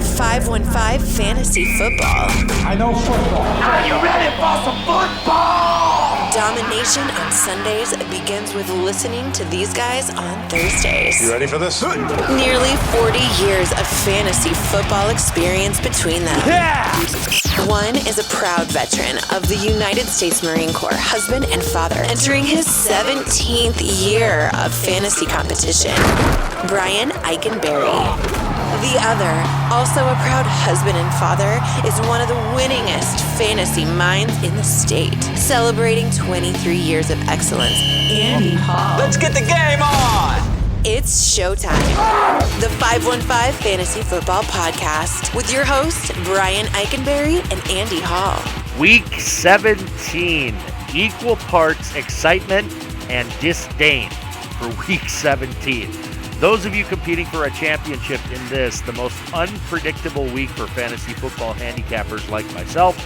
for 515 Fantasy Football. I know football. Are you ready for some football? Domination on Sundays begins with listening to these guys on Thursdays. You ready for this? Nearly 40 years of fantasy football experience between them. Yeah! One is a proud veteran of the United States Marine Corps, husband and father, entering his 17th year of fantasy competition. Brian Eikenberry. The other, also a proud husband and father, is one of the winningest fantasy minds in the state. Celebrating 23 years of excellence, Andy Hall. Let's get the game on! It's showtime. The 515 Fantasy Football Podcast with your hosts, Brian Eikenberry and Andy Hall. Week 17, equal parts excitement and disdain for Week 17. Those of you competing for a championship in this, the most unpredictable week for fantasy football handicappers like myself,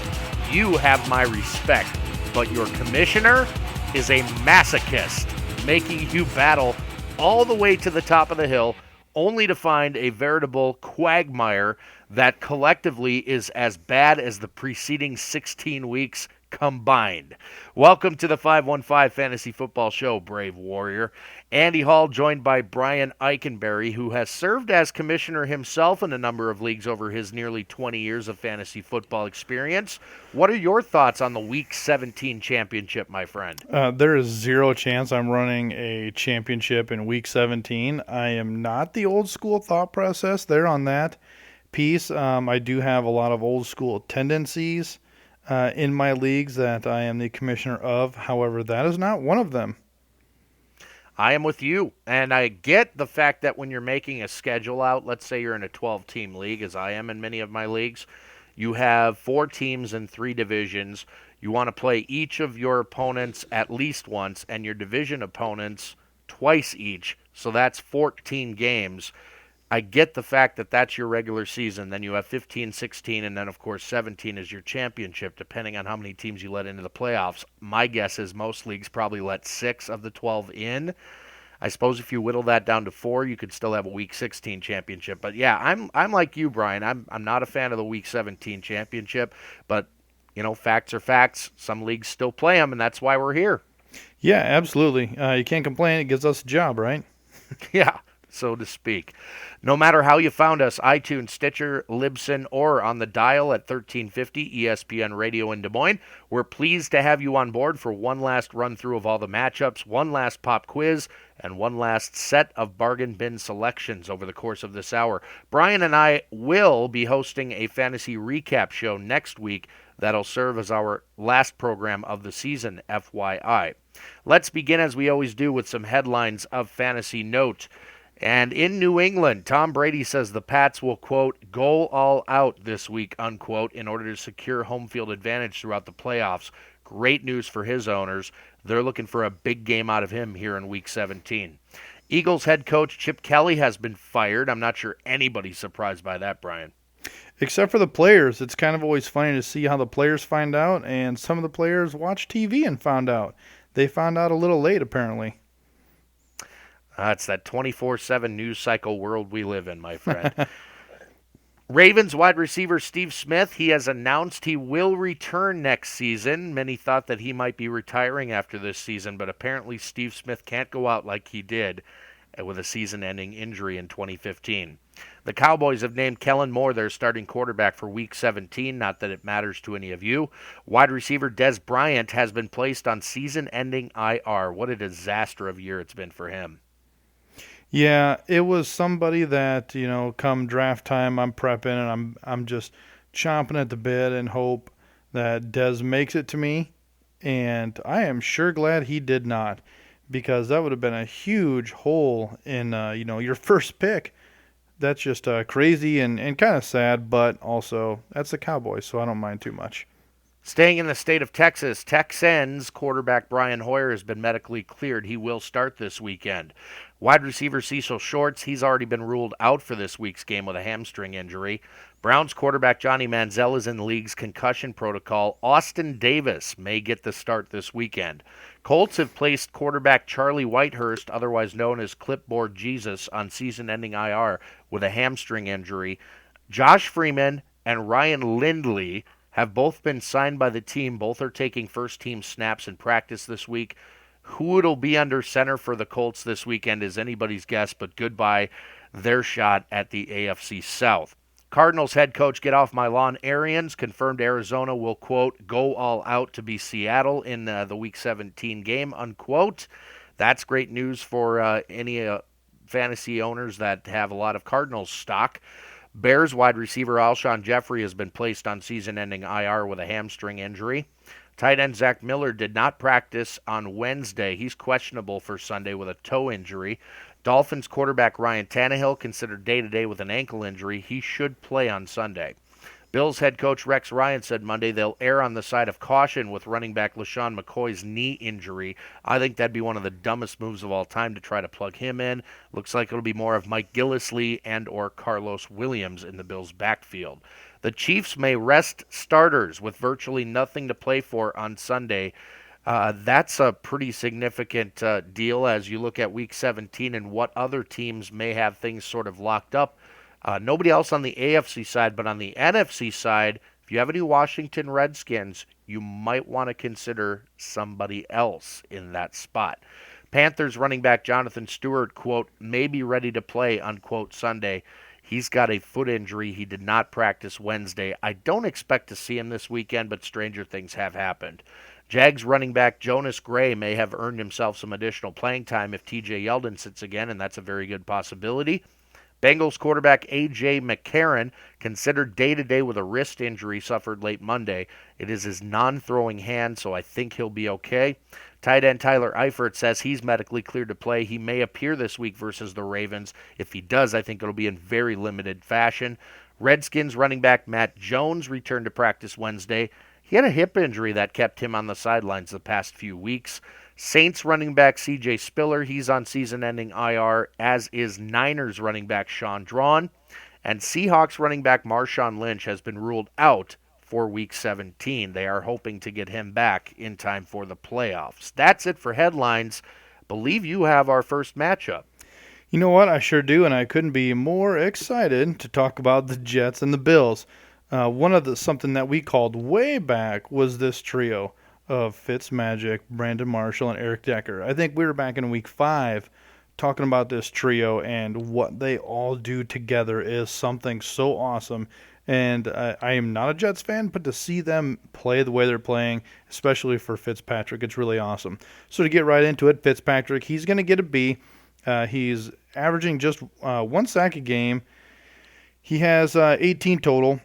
you have my respect. But your commissioner is a masochist, making you battle all the way to the top of the hill, only to find a veritable quagmire that collectively is as bad as the preceding 16 weeks combined. Welcome to the 515 Fantasy Football Show, Brave Warrior. Andy Hall joined by Brian Eikenberry, who has served as commissioner himself in a number of leagues over his nearly 20 years of fantasy football experience. What are your thoughts on the Week 17 championship, my friend? There is zero chance I'm running a championship in Week 17. I am not the old school thought process there on that piece. I do have a lot of old school tendencies in my leagues that I am the commissioner of. However, that is not one of them. I am with you, and I get the fact that when you're making a schedule out, let's say you're in a 12-team league, as I am in many of my leagues, you have 4 teams in 3 divisions. You want to play each of your opponents at least once, and your division opponents twice each, so that's 14 games. I get the fact that that's your regular season. Then you have 15, 16, and then, of course, 17 is your championship, depending on how many teams you let into the playoffs. My guess is most leagues probably let 6 of the 12 in. I suppose if you whittle that down to 4, you could still have a Week 16 championship. But, yeah, I'm like you, Brian. I'm not a fan of the Week 17 championship. But, you know, facts are facts. Some leagues still play them, and that's why we're here. Yeah, absolutely. You can't complain. It gives us a job, right? Yeah, so to speak. No matter how you found us, iTunes, Stitcher, Libsyn, or on the dial at 1350 ESPN Radio in Des Moines, we're pleased to have you on board for one last run-through of all the matchups, one last pop quiz, and one last set of bargain bin selections over the course of this hour. Brian and I will be hosting a fantasy recap show next week that'll serve as our last program of the season, FYI. Let's begin, as we always do, with some headlines of fantasy note. And in New England, Tom Brady says the Pats will, quote, go all out this week, unquote, in order to secure home field advantage throughout the playoffs. Great news for his owners. They're looking for a big game out of him here in Week 17. Eagles head coach Chip Kelly has been fired. I'm not sure anybody's surprised by that, Brian. Except for the players. It's kind of always funny to see how the players find out, and some of the players watch TV and found out. They found out a little late, apparently. It's that 24/7 news cycle world we live in, my friend. Ravens wide receiver Steve Smith, he has announced he will return next season. Many thought that he might be retiring after this season, but apparently Steve Smith can't go out like he did with a season-ending injury in 2015. The Cowboys have named Kellen Moore their starting quarterback for Week 17, not that it matters to any of you. Wide receiver Des Bryant has been placed on season-ending IR. What a disaster of a year it's been for him. Yeah, it was somebody that, you know, come draft time, I'm prepping and I'm just chomping at the bit and hope that Dez makes it to me. And I am sure glad he did not, because that would have been a huge hole in, your first pick. That's just crazy and kind of sad, but also that's the Cowboys, so I don't mind too much. Staying in the state of Texas, Texans quarterback Brian Hoyer has been medically cleared. He will start this weekend. Wide receiver Cecil Shorts, he's already been ruled out for this week's game with a hamstring injury. Browns quarterback Johnny Manziel is in the league's concussion protocol. Austin Davis may get the start this weekend. Colts have placed quarterback Charlie Whitehurst, otherwise known as Clipboard Jesus, on season-ending IR with a hamstring injury. Josh Freeman and Ryan Lindley have both been signed by the team. Both are taking first-team snaps in practice this week. Who it'll be under center for the Colts this weekend is anybody's guess, but goodbye their shot at the AFC South. Cardinals head coach Get Off My Lawn Arians confirmed Arizona will, quote, go all out to be Seattle in the Week 17 game, unquote. That's great news for any fantasy owners that have a lot of Cardinals stock. Bears wide receiver Alshon Jeffrey has been placed on season-ending IR with a hamstring injury. Tight end Zach Miller did not practice on Wednesday. He's questionable for Sunday with a toe injury. Dolphins quarterback Ryan Tannehill considered day-to-day with an ankle injury. He should play on Sunday. Bills head coach Rex Ryan said Monday they'll err on the side of caution with running back LaShawn McCoy's knee injury. I think that'd be one of the dumbest moves of all time to try to plug him in. Looks like it'll be more of Mike Gillislee and or Carlos Williams in the Bills' backfield. The Chiefs may rest starters with virtually nothing to play for on Sunday. That's a pretty significant deal as you look at Week 17 and what other teams may have things sort of locked up. Nobody else on the AFC side, but on the NFC side, if you have any Washington Redskins, you might want to consider somebody else in that spot. Panthers running back Jonathan Stewart, quote, may be ready to play, unquote, Sunday. He's got a foot injury. He did not practice Wednesday. I don't expect to see him this weekend, but stranger things have happened. Jags running back Jonas Gray may have earned himself some additional playing time if TJ Yeldon sits again, and that's a very good possibility. Bengals quarterback A.J. McCarron considered day-to-day with a wrist injury suffered late Monday. It is his non-throwing hand, so I think he'll be okay. Tight end Tyler Eifert says he's medically cleared to play. He may appear this week versus the Ravens. If he does, I think it'll be in very limited fashion. Redskins running back Matt Jones returned to practice Wednesday. He had a hip injury that kept him on the sidelines the past few weeks. Saints running back C.J. Spiller, he's on season-ending IR, as is Niners running back Sean Drawn. And Seahawks running back Marshawn Lynch has been ruled out for Week 17. They are hoping to get him back in time for the playoffs. That's it for headlines. Believe you have our first matchup. You know what? I sure do, and I couldn't be more excited to talk about the Jets and the Bills. Something that we called way back was this trio of Fitzmagic, Brandon Marshall, and Eric Decker. I think we were back in Week 5 talking about this trio, and what they all do together is something so awesome. And I am not a Jets fan, but to see them play the way they're playing, especially for Fitzpatrick, it's really awesome. So to get right into it, Fitzpatrick, he's going to get a B. He's averaging just 1 sack a game. He has 18 total.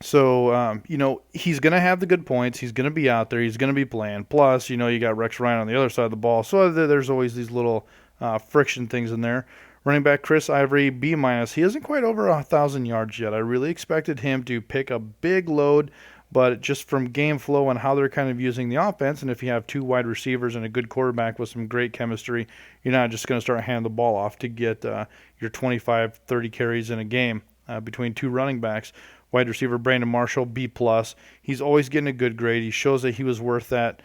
So, he's going to have the good points. He's going to be out there. He's going to be playing. Plus, you got Rex Ryan on the other side of the ball. So there's always these little friction things in there. Running back Chris Ivory, B-. He isn't quite over 1,000 yards yet. I really expected him to pick a big load, but just from game flow and how they're kind of using the offense, and if you have two wide receivers and a good quarterback with some great chemistry, you're not just going to start handing the ball off to get your 25, 30 carries in a game between two running backs. Wide receiver Brandon Marshall, B+. He's always getting a good grade. He shows that he was worth that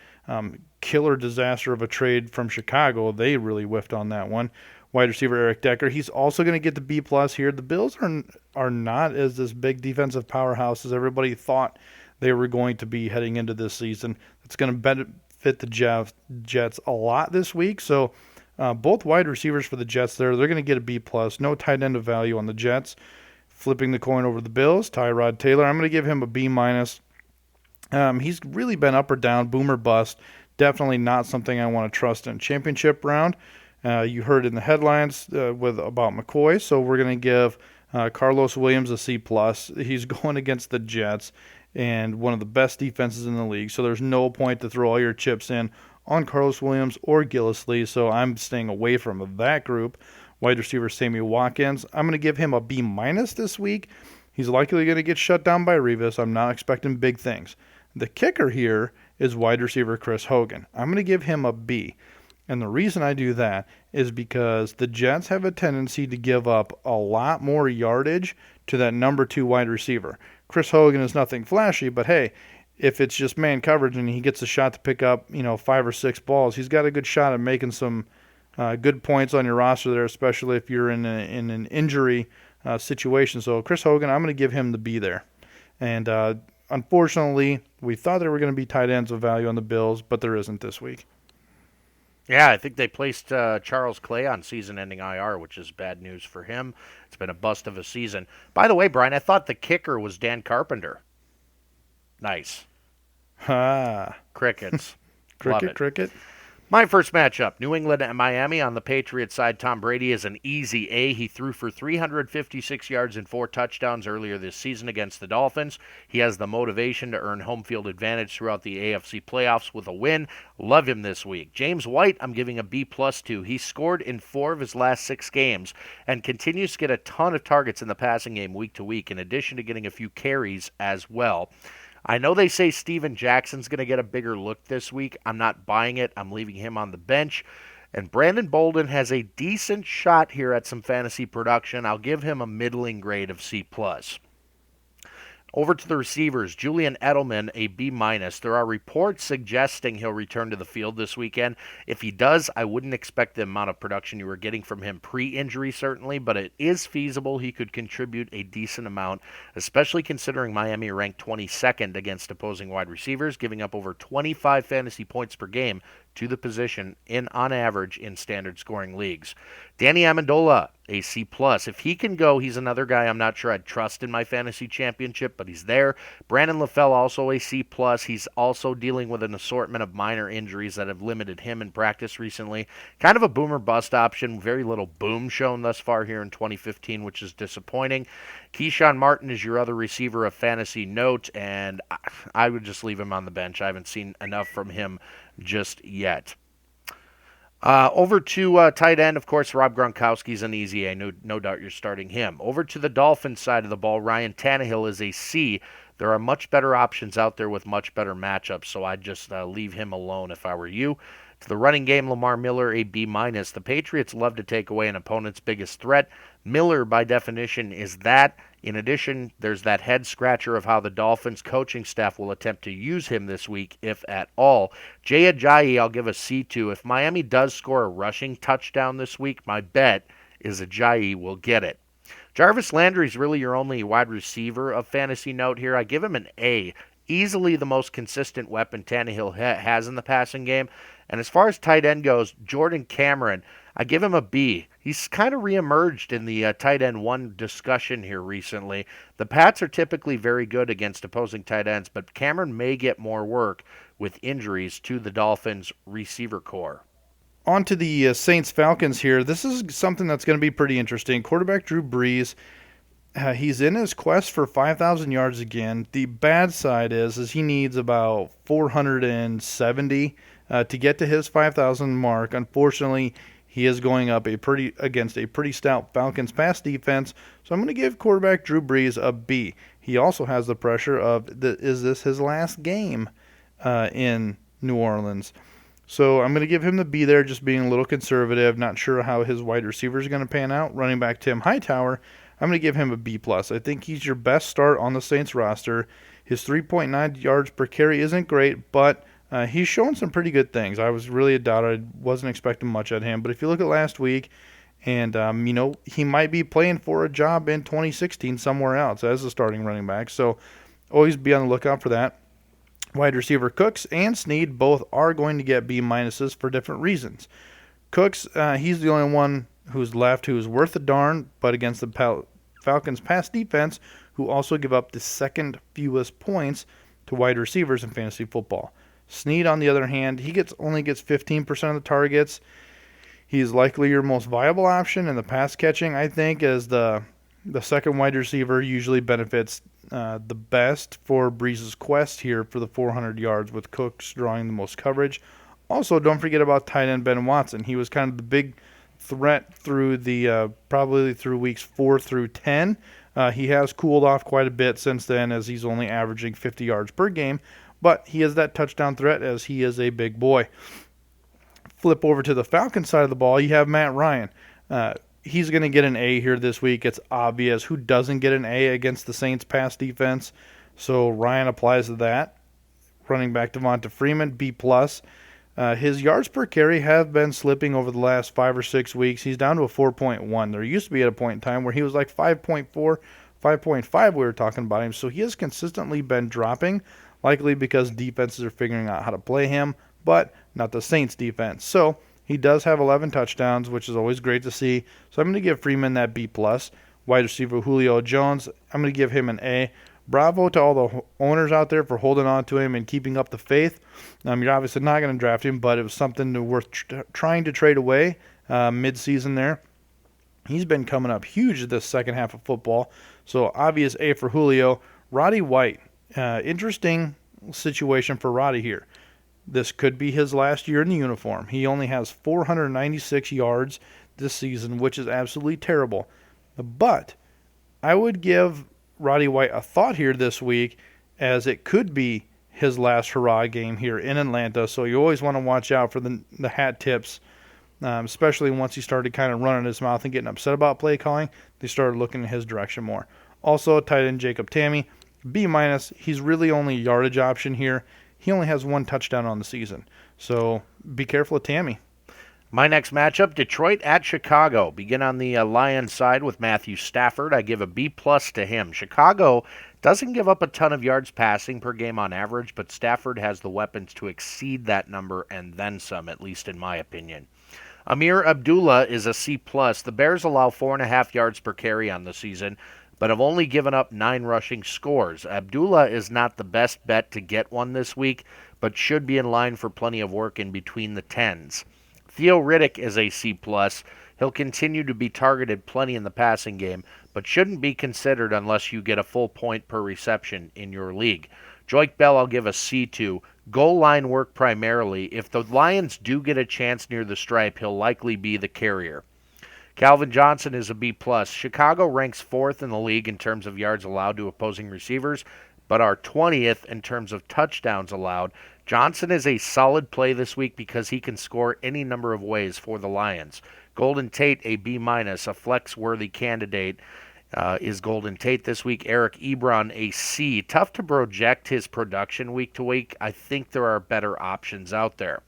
killer disaster of a trade from Chicago. They really whiffed on that one. Wide receiver Eric Decker, he's also going to get the B+ here. The Bills are not as this big defensive powerhouse as everybody thought they were going to be heading into this season. It's going to benefit the Jets a lot this week. So both wide receivers for the Jets they're going to get a B+. No tight end of value on the Jets. Flipping the coin over the Bills, Tyrod Taylor, I'm going to give him a B-. He's really been up or down, boom or bust. Definitely not something I want to trust in championship round. You heard in the headlines about McCoy, so we're going to give Carlos Williams a C+. He's going against the Jets and one of the best defenses in the league, so there's no point to throw all your chips in on Carlos Williams or Gillislee, so I'm staying away from that group. Wide receiver Sammy Watkins, I'm going to give him a B- this week. He's likely going to get shut down by Revis. I'm not expecting big things. The kicker here is wide receiver Chris Hogan. I'm going to give him a B. And the reason I do that is because the Jets have a tendency to give up a lot more yardage to that number 2 wide receiver. Chris Hogan is nothing flashy, but hey, if it's just man coverage and he gets a shot to pick up, 5 or 6 balls, he's got a good shot at making some good points on your roster there, especially if you're in an injury situation. So Chris Hogan, I'm going to give him the B there. And unfortunately, we thought there were going to be tight ends of value on the Bills, but there isn't this week. Yeah, I think they placed Charles Clay on season-ending IR, which is bad news for him. It's been a bust of a season. By the way, Brian, I thought the kicker was Dan Carpenter. Nice. Ha. Crickets. Love it. Cricket. My first matchup, New England at Miami. On the Patriots side, Tom Brady is an easy A. He threw for 356 yards and 4 touchdowns earlier this season against the Dolphins. He has the motivation to earn home field advantage throughout the AFC playoffs with a win. Love him this week. James White, I'm giving a B+ to. He scored in 4 of his last 6 games and continues to get a ton of targets in the passing game week to week, in addition to getting a few carries as well. I know they say Steven Jackson's going to get a bigger look this week. I'm not buying it. I'm leaving him on the bench. And Brandon Bolden has a decent shot here at some fantasy production. I'll give him a middling grade of C+. Over to the receivers, Julian Edelman, a B-. There are reports suggesting he'll return to the field this weekend. If he does, I wouldn't expect the amount of production you were getting from him pre-injury, certainly, but it is feasible he could contribute a decent amount, especially considering Miami ranked 22nd against opposing wide receivers, giving up over 25 fantasy points per game to the position on average in standard scoring leagues. Danny Amendola, a C+. If he can go, he's another guy I'm not sure I'd trust in my fantasy championship, but he's there. Brandon LaFell, also a C+. He's also dealing with an assortment of minor injuries that have limited him in practice recently. Kind of a boomer bust option. Very little boom shown thus far here in 2015, which is disappointing. Keyshawn Martin is your other receiver of fantasy note, and I would just leave him on the bench. I haven't seen enough from him just yet. Over to tight end, of course, Rob Gronkowski's an easy A. No doubt you're starting him. Over to the Dolphins side of the ball, Ryan Tannehill is a C. There are much better options out there with much better matchups, so I'd just leave him alone if I were you. To the running game, Lamar Miller, a B-. The Patriots love to take away an opponent's biggest threat. Miller, by definition, is that. In addition, there's that head-scratcher of how the Dolphins coaching staff will attempt to use him this week, if at all. Jay Ajayi, I'll give a C to. If Miami does score a rushing touchdown this week, my bet is Ajayi will get it. Jarvis Landry's really your only wide receiver of fantasy note here. I give him an A. Easily the most consistent weapon Tannehill has in the passing game. And as far as tight end goes, Jordan Cameron, I give him a B. He's kind of reemerged in the tight end one discussion here recently. The Pats are typically very good against opposing tight ends, but Cameron may get more work with injuries to the Dolphins' receiver core. On to the Saints-Falcons here. This is something that's going to be pretty interesting. Quarterback Drew Brees, he's in his quest for 5,000 yards again. The bad side is he needs about 470 to get to his 5,000 mark. Unfortunately, he is going up against a pretty stout Falcons pass defense, so I'm going to give quarterback Drew Brees a B. He also has the pressure of, is this his last game in New Orleans? So I'm going to give him the B there, just being a little conservative. Not sure how his wide receiver is going to pan out. Running back Tim Hightower, I'm going to give him a B+. I think he's your best start on the Saints roster. His 3.9 yards per carry isn't great, but he's shown some pretty good things. I was really a doubt. I wasn't expecting much at him. But if you look at last week, and he might be playing for a job in 2016 somewhere else as a starting running back. So always be on the lookout for that. Wide receiver Cooks and Snead both are going to get B- for different reasons. Cooks, he's the only one who's left who's worth a darn, but against the Falcons pass defense, who also give up the second fewest points to wide receivers in fantasy football. Snead, on the other hand, he only gets 15% of the targets. He's likely your most viable option in the pass catching, I think, as the second wide receiver usually benefits the best for Brees' quest here for the 400 yards, with Cooks drawing the most coverage. Also, don't forget about tight end Ben Watson. He was kind of the big threat through probably through weeks 4 through 10. He has cooled off quite a bit since then, as he's only averaging 50 yards per game. But he is that touchdown threat, as he is a big boy. Flip over to the Falcons side of the ball, you have Matt Ryan. He's going to get an A here this week. It's obvious. Who doesn't get an A against the Saints pass defense? So Ryan applies to that. Running back Devonta Freeman, B+. His yards per carry have been slipping over the last 5 or 6 weeks. He's down to a 4.1. There used to be at a point in time where he was like 5.4, 5.5 we were talking about him. So he has consistently been dropping, likely because defenses are figuring out how to play him, but not the Saints defense. So he does have 11 touchdowns, which is always great to see. So I'm going to give Freeman that B+. Wide receiver Julio Jones, I'm going to give him an A. Bravo to all the owners out there for holding on to him and keeping up the faith. You're obviously not going to draft him, but it was something worth trying to trade away mid-season there. He's been coming up huge this second half of football. So obvious A for Julio. Roddy White, interesting situation for Roddy here. This could be his last year in the uniform. He only has 496 yards this season, which is absolutely terrible. But I would give Roddy White a thought here this week, as it could be his last hurrah game here in Atlanta. So you always want to watch out for the hat tips, especially once he started kind of running his mouth and getting upset about play calling. They started looking in his direction more. Also, tight end Jacob Tamme, B-. He's really only a yardage option here. He only has 1 touchdown on the season. So be careful of Tamme. My next matchup, Detroit at Chicago. Begin on the Lions side with Matthew Stafford. I give a B+ to him. Chicago doesn't give up a ton of yards passing per game on average, but Stafford has the weapons to exceed that number and then some, at least in my opinion. Amir Abdullah is a C+. The Bears allow 4.5 yards per carry on the season, but have only given up 9 rushing scores. Abdullah is not the best bet to get one this week, but should be in line for plenty of work in between the 10s. Theo Riddick is a C+. He'll continue to be targeted plenty in the passing game, but shouldn't be considered unless you get a full point per reception in your league. Joique Bell I'll give a C to. Goal line work primarily. If the Lions do get a chance near the stripe, he'll likely be the carrier. Calvin Johnson is a B+. Chicago ranks 4th in the league in terms of yards allowed to opposing receivers, but are 20th in terms of touchdowns allowed. Johnson is a solid play this week because he can score any number of ways for the Lions. Golden Tate, a B-, a flex-worthy candidate, is Golden Tate this week. Eric Ebron, a C. Tough to project his production week to week. I think there are better options out there.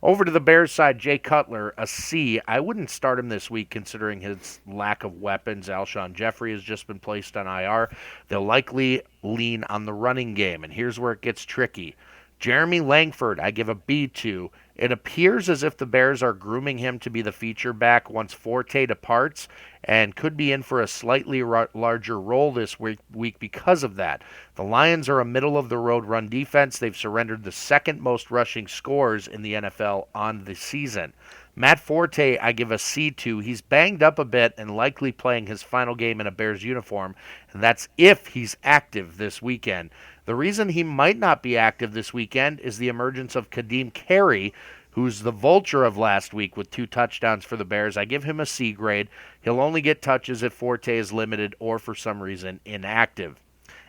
Over to the Bears side, Jay Cutler, a C. I wouldn't start him this week considering his lack of weapons. Alshon Jeffrey has just been placed on IR. They'll likely lean on the running game, and here's where it gets tricky. Jeremy Langford, I give a B to. It appears as if the Bears are grooming him to be the feature back once Forte departs, and could be in for a slightly larger role this week because of that. The Lions are a middle-of-the-road run defense. They've surrendered the second most rushing scores in the NFL on the season. Matt Forte, I give a C to. He's banged up a bit and likely playing his final game in a Bears uniform, and that's if he's active this weekend. The reason he might not be active this weekend is the emergence of Kadeem Carey, who's the vulture of last week with 2 touchdowns for the Bears. I give him a C grade. He'll only get touches if Forte is limited or for some reason inactive.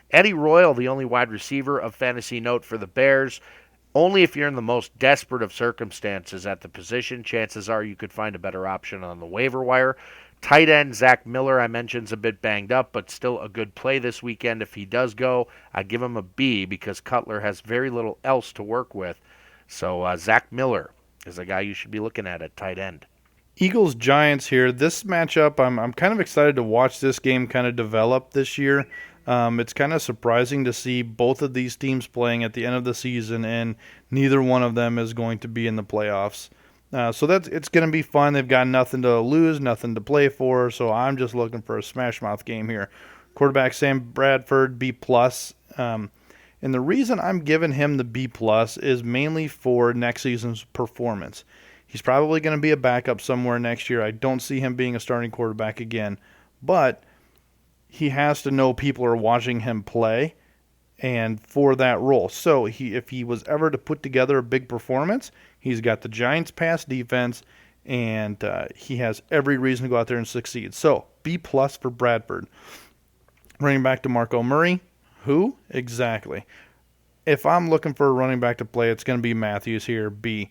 Eddie Royal, the only wide receiver of fantasy note for the Bears. Only if you're in the most desperate of circumstances at the position, chances are you could find a better option on the waiver wire. Tight end Zach Miller, I mentioned, is a bit banged up, but still a good play this weekend. If he does go, I give him a B because Cutler has very little else to work with. So Zach Miller is a guy you should be looking at tight end. Eagles-Giants here. This matchup, I'm kind of excited to watch this game kind of develop this year. It's kind of surprising to see both of these teams playing at the end of the season, and neither one of them is going to be in the playoffs. So it's going to be fun. They've got nothing to lose, nothing to play for, so I'm just looking for a smash-mouth game here. Quarterback Sam Bradford, B+. And the reason I'm giving him the B+ is mainly for next season's performance. He's probably going to be a backup somewhere next year. I don't see him being a starting quarterback again, but he has to know people are watching him play and for that role. So if he was ever to put together a big performance, he's got the Giants' pass defense, and he has every reason to go out there and succeed. So B+ for Bradford. Running back DeMarco Murray. Who? Exactly. If I'm looking for a running back to play, it's going to be Matthews here, B.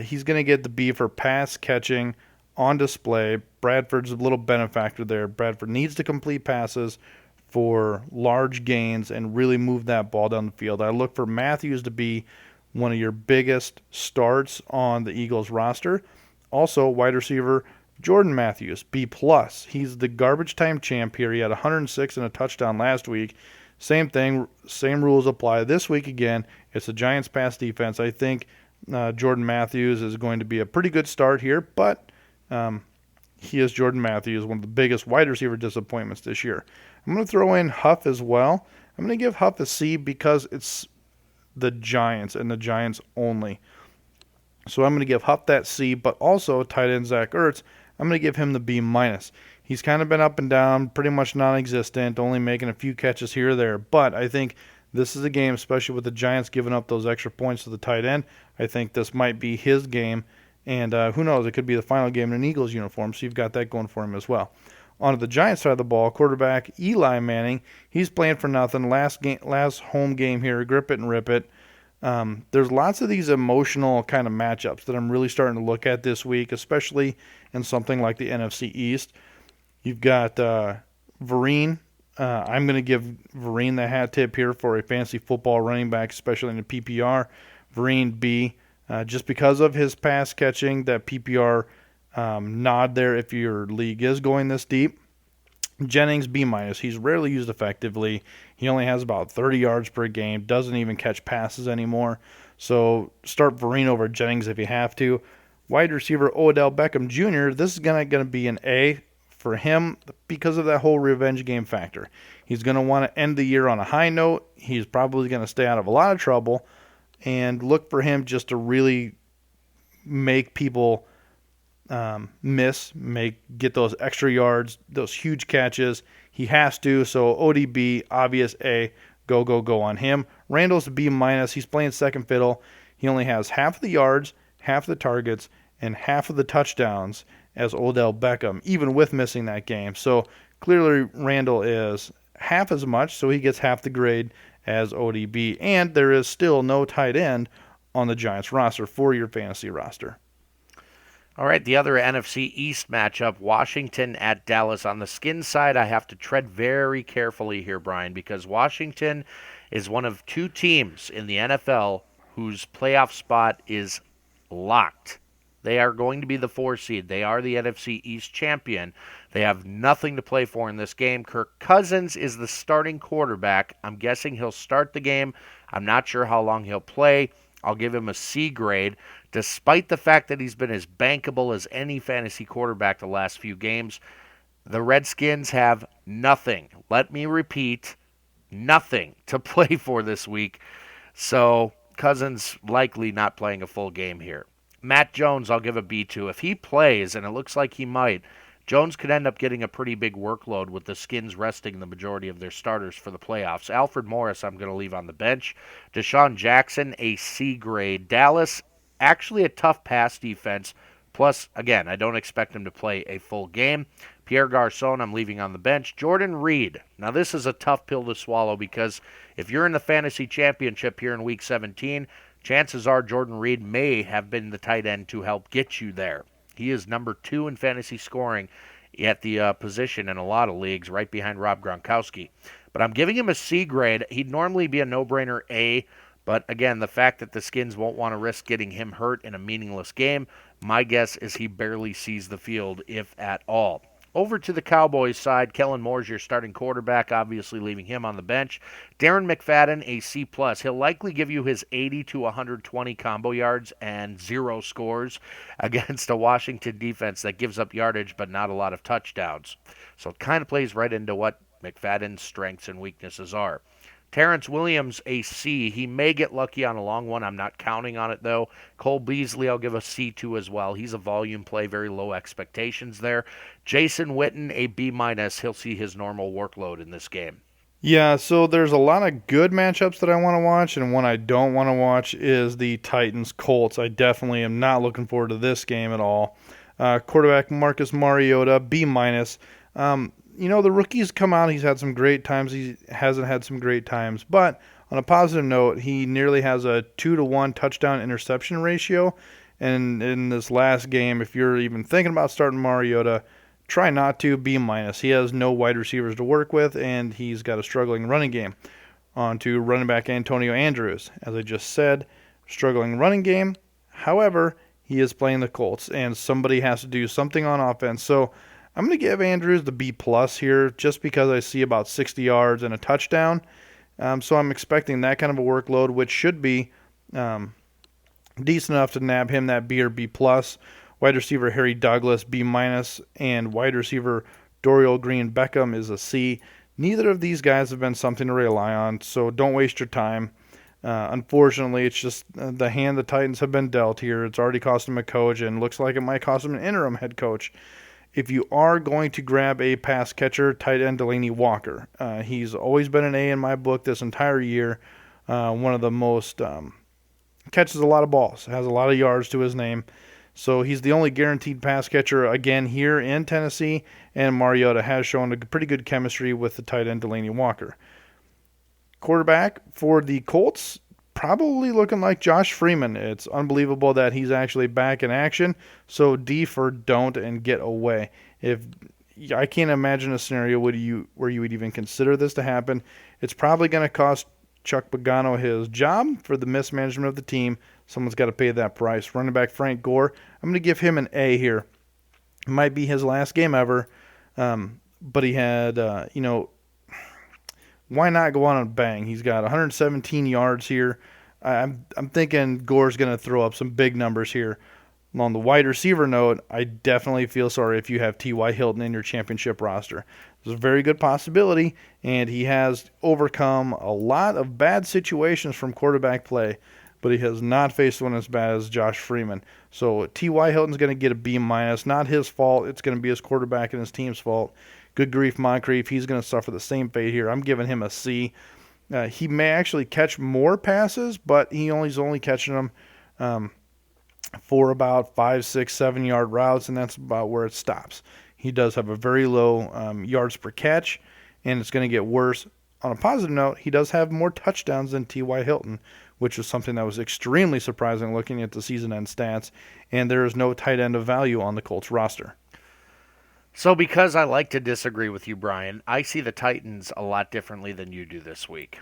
He's going to get the B for pass catching on display. Bradford's a little benefactor there. Bradford needs to complete passes for large gains and really move that ball down the field. I look for Matthews to be one of your biggest starts on the Eagles roster. Also, wide receiver Jordan Matthews, B+. He's the garbage time champ here. He had 106 and a touchdown last week. Same thing, same rules apply this week again. It's the Giants' pass defense. I think Jordan Matthews is going to be a pretty good start here, but he is Jordan Matthews, one of the biggest wide receiver disappointments this year. I'm going to throw in Huff as well. I'm going to give Huff a C because it's the Giants and the Giants only. So I'm going to give Huff that C, but also tight end Zach Ertz, I'm going to give him the B-. He's kind of been up and down, pretty much non-existent, only making a few catches here or there. But I think this is a game, especially with the Giants giving up those extra points to the tight end. I think this might be his game. And who knows, it could be the final game in an Eagles uniform, so you've got that going for him as well. On the Giants side of the ball, quarterback Eli Manning, he's playing for nothing. Last home game here, grip it and rip it. There's lots of these emotional kind of matchups that I'm really starting to look at this week, especially in something like the NFC East. You've got Vereen. I'm going to give Vereen the hat tip here for a fantasy football running back, especially in the PPR. Vereen B, just because of his pass catching, that PPR nod there if your league is going this deep. Jennings, B-. He's rarely used effectively. He only has about 30 yards per game, doesn't even catch passes anymore. So start Vereen over Jennings if you have to. Wide receiver Odell Beckham Jr., this is going to be an A for him because of that whole revenge game factor. He's going to want to end the year on a high note. He's probably going to stay out of a lot of trouble, and look for him just to really make people get those extra yards, those huge catches. He has to, so ODB, obvious A, go on him. Randall's B-. He's playing second fiddle. He only has half the yards, half the targets, and half of the touchdowns as Odell Beckham, even with missing that game. So clearly Randall is half as much, so he gets half the grade as ODB. And there is still no tight end on the Giants roster for your fantasy roster. All right, the other NFC East matchup, Washington at Dallas. On the Skins side, I have to tread very carefully here, Brian, because Washington is one of two teams in the NFL whose playoff spot is locked. They are going to be the 4 seed. They are the NFC East champion. They have nothing to play for in this game. Kirk Cousins is the starting quarterback. I'm guessing he'll start the game. I'm not sure how long he'll play. I'll give him a C grade, despite the fact that he's been as bankable as any fantasy quarterback the last few games. The Redskins have nothing. Let me repeat, nothing to play for this week. So Cousins likely not playing a full game here. Matt Jones, I'll give a B to. If he plays, and it looks like he might, Jones could end up getting a pretty big workload with the Skins resting the majority of their starters for the playoffs. Alfred Morris, I'm going to leave on the bench. Deshaun Jackson, a C grade. Dallas, actually a tough pass defense. Plus, again, I don't expect him to play a full game. Pierre Garçon, I'm leaving on the bench. Jordan Reed. Now, this is a tough pill to swallow because if you're in the fantasy championship here in Week 17, chances are Jordan Reed may have been the tight end to help get you there. He is number 2 in fantasy scoring at the position in a lot of leagues, right behind Rob Gronkowski. But I'm giving him a C grade. He'd normally be a no-brainer A, but again, the fact that the Skins won't want to risk getting him hurt in a meaningless game, my guess is he barely sees the field, if at all. Over to the Cowboys side, Kellen Moore's your starting quarterback, obviously leaving him on the bench. Darren McFadden, a C+. He'll likely give you his 80 to 120 combo yards and 0 scores against a Washington defense that gives up yardage but not a lot of touchdowns. So it kind of plays right into what McFadden's strengths and weaknesses are. Terrence Williams, a C. He may get lucky on a long one. I'm not counting on it, though. Cole Beasley, I'll give a C to as well. He's a volume play, very low expectations there. Jason Witten, a B-. He'll see his normal workload in this game. Yeah, so there's a lot of good matchups that I want to watch, and one I don't want to watch is the Titans-Colts. I definitely am not looking forward to this game at all. Quarterback Marcus Mariota, B-. The rookies come out. He's had some great times. He hasn't had some great times. But on a positive note, he nearly has a 2-to-1 touchdown-interception ratio. And in this last game, if you're even thinking about starting Mariota, try not to. B-. He has no wide receivers to work with, and he's got a struggling running game. On to running back Antonio Andrews. As I just said, struggling running game. However, he is playing the Colts, and somebody has to do something on offense. So I'm going to give Andrews the B+ here just because I see about 60 yards and a touchdown. So I'm expecting that kind of a workload, which should be decent enough to nab him that B or B+. Wide receiver Harry Douglas, B-, and wide receiver Dorial Green Beckham is a C. Neither of these guys have been something to rely on, so don't waste your time. Unfortunately, it's just the hand the Titans have been dealt here. It's already cost them a coach, and looks like it might cost them an interim head coach. If you are going to grab a pass catcher, tight end Delaney Walker. He's always been an A in my book this entire year. One of the most catches a lot of balls, has a lot of yards to his name. So he's the only guaranteed pass catcher again here in Tennessee, and Mariota has shown a pretty good chemistry with the tight end Delaney Walker. Quarterback for the Colts, probably looking like Josh Freeman. It's unbelievable that he's actually back in action. So D for don't and get away. If I can't imagine a scenario where you would even consider this to happen. It's probably going to cost Chuck Pagano his job for the mismanagement of the team. Someone's got to pay that price. Running back Frank Gore, I'm going to give him an A here. It might be his last game ever, but he had, why not go on a bang? He's got 117 yards here. I'm thinking Gore's going to throw up some big numbers here. On the wide receiver note, I definitely feel sorry if you have T.Y. Hilton in your championship roster. There's a very good possibility, and he has overcome a lot of bad situations from quarterback play, but he has not faced one as bad as Josh Freeman. So T.Y. Hilton's going to get a B-. Not his fault. It's going to be his quarterback and his team's fault. Good grief, Moncrief. He's going to suffer the same fate here. I'm giving him a C. He may actually catch more passes, but he's only catching them for about 5, 6, 7 yard routes, and that's about where it stops. He does have a very low yards per catch, and it's going to get worse. On a positive note, he does have more touchdowns than T.Y. Hilton, which was something that was extremely surprising looking at the season-end stats, and there is no tight end of value on the Colts roster. So because I like to disagree with you, Brian, I see the Titans a lot differently than you do this week.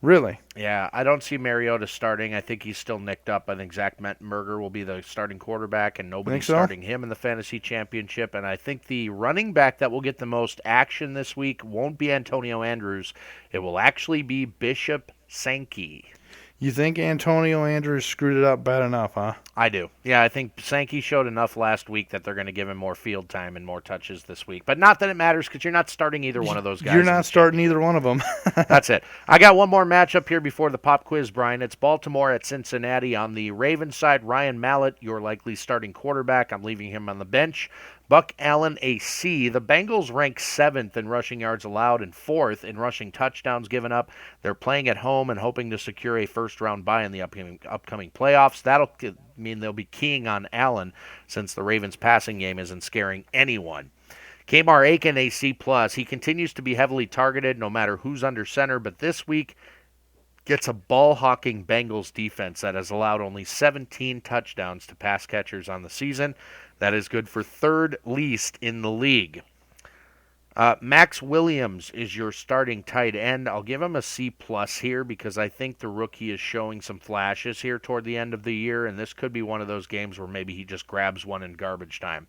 Really? Yeah, I don't see Mariota starting. I think he's still nicked up. I think Zach Mettenberger will be the starting quarterback, and nobody's starting him in the fantasy championship. And I think the running back that will get the most action this week won't be Antonio Andrews. It will actually be Bishop Sankey. You think Antonio Andrews screwed it up bad enough, huh? I do. Yeah, I think Sankey showed enough last week that they're going to give him more field time and more touches this week. But not that it matters because you're not starting either one of those guys. You're not starting either one of them. That's it. I got one more matchup here before the pop quiz, Brian. It's Baltimore at Cincinnati. On the Ravens side, Ryan Mallett, your likely starting quarterback. I'm leaving him on the bench. Buck Allen, a C. The Bengals rank 7th in rushing yards allowed and 4th in rushing touchdowns given up. They're playing at home and hoping to secure a first-round bye in the upcoming playoffs. That'll mean they'll be keying on Allen since the Ravens' passing game isn't scaring anyone. Kamar Aiken, a C+. He continues to be heavily targeted no matter who's under center, but this week gets a ball-hawking Bengals defense that has allowed only 17 touchdowns to pass catchers on the season. That is good for third least in the league. Max Williams is your starting tight end. I'll give him a C+ here because I think the rookie is showing some flashes here toward the end of the year, and this could be one of those games where maybe he just grabs one in garbage time.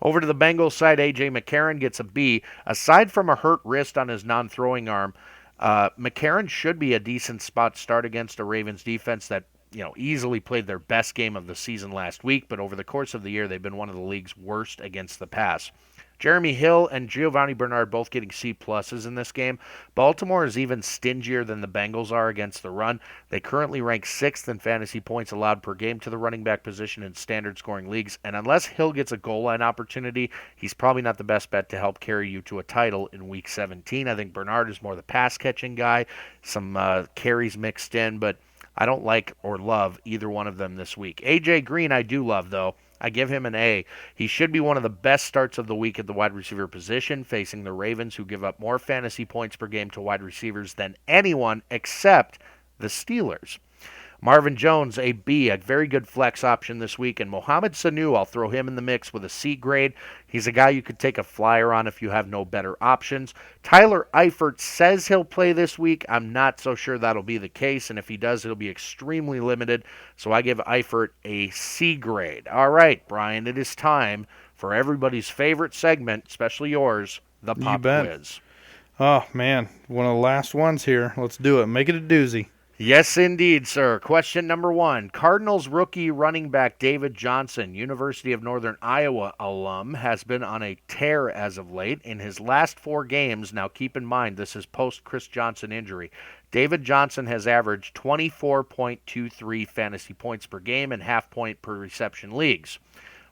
Over to the Bengals side, A.J. McCarron gets a B. Aside from a hurt wrist on his non-throwing arm, McCarron should be a decent spot start against a Ravens defense that easily played their best game of the season last week, but over the course of the year, they've been one of the league's worst against the pass. Jeremy Hill and Giovanni Bernard both getting C+ in this game. Baltimore is even stingier than the Bengals are against the run. They currently rank 6th in fantasy points allowed per game to the running back position in standard scoring leagues, and unless Hill gets a goal line opportunity, he's probably not the best bet to help carry you to a title in Week 17. I think Bernard is more the pass-catching guy, some carries mixed in, but I don't like or love either one of them this week. A.J. Green I do love, though. I give him an A. He should be one of the best starts of the week at the wide receiver position, facing the Ravens, who give up more fantasy points per game to wide receivers than anyone except the Steelers. Marvin Jones, a B, a very good flex option this week. And Mohamed Sanu, I'll throw him in the mix with a C grade. He's a guy you could take a flyer on if you have no better options. Tyler Eifert says he'll play this week. I'm not so sure that'll be the case, and if he does, it'll be extremely limited. So I give Eifert a C grade. All right, Brian, it is time for everybody's favorite segment, especially yours, the Pop Quiz. Oh, man, one of the last ones here. Let's do it. Make it a doozy. Yes, indeed, sir. Question number 1. Cardinals rookie running back David Johnson, University of Northern Iowa alum, has been on a tear as of late. In his last 4 games, now keep in mind this is post-Chris Johnson injury, David Johnson has averaged 24.23 fantasy points per game and half point per reception leagues.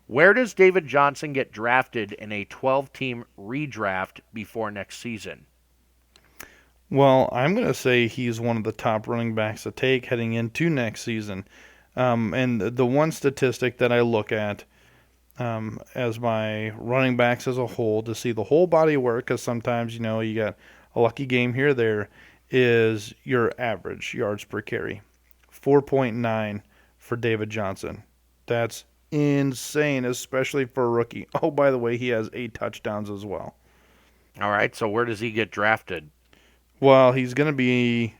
Where does David Johnson get drafted in a 12-team redraft before next season? Well, I'm going to say he's one of the top running backs to take heading into next season. And the one statistic that I look at as my running backs as a whole to see the whole body of work, because sometimes, you got a lucky game here or there, is your average yards per carry. 4.9 for David Johnson. That's insane, especially for a rookie. Oh, by the way, he has 8 touchdowns as well. All right, so where does he get drafted? Well, he's going to be,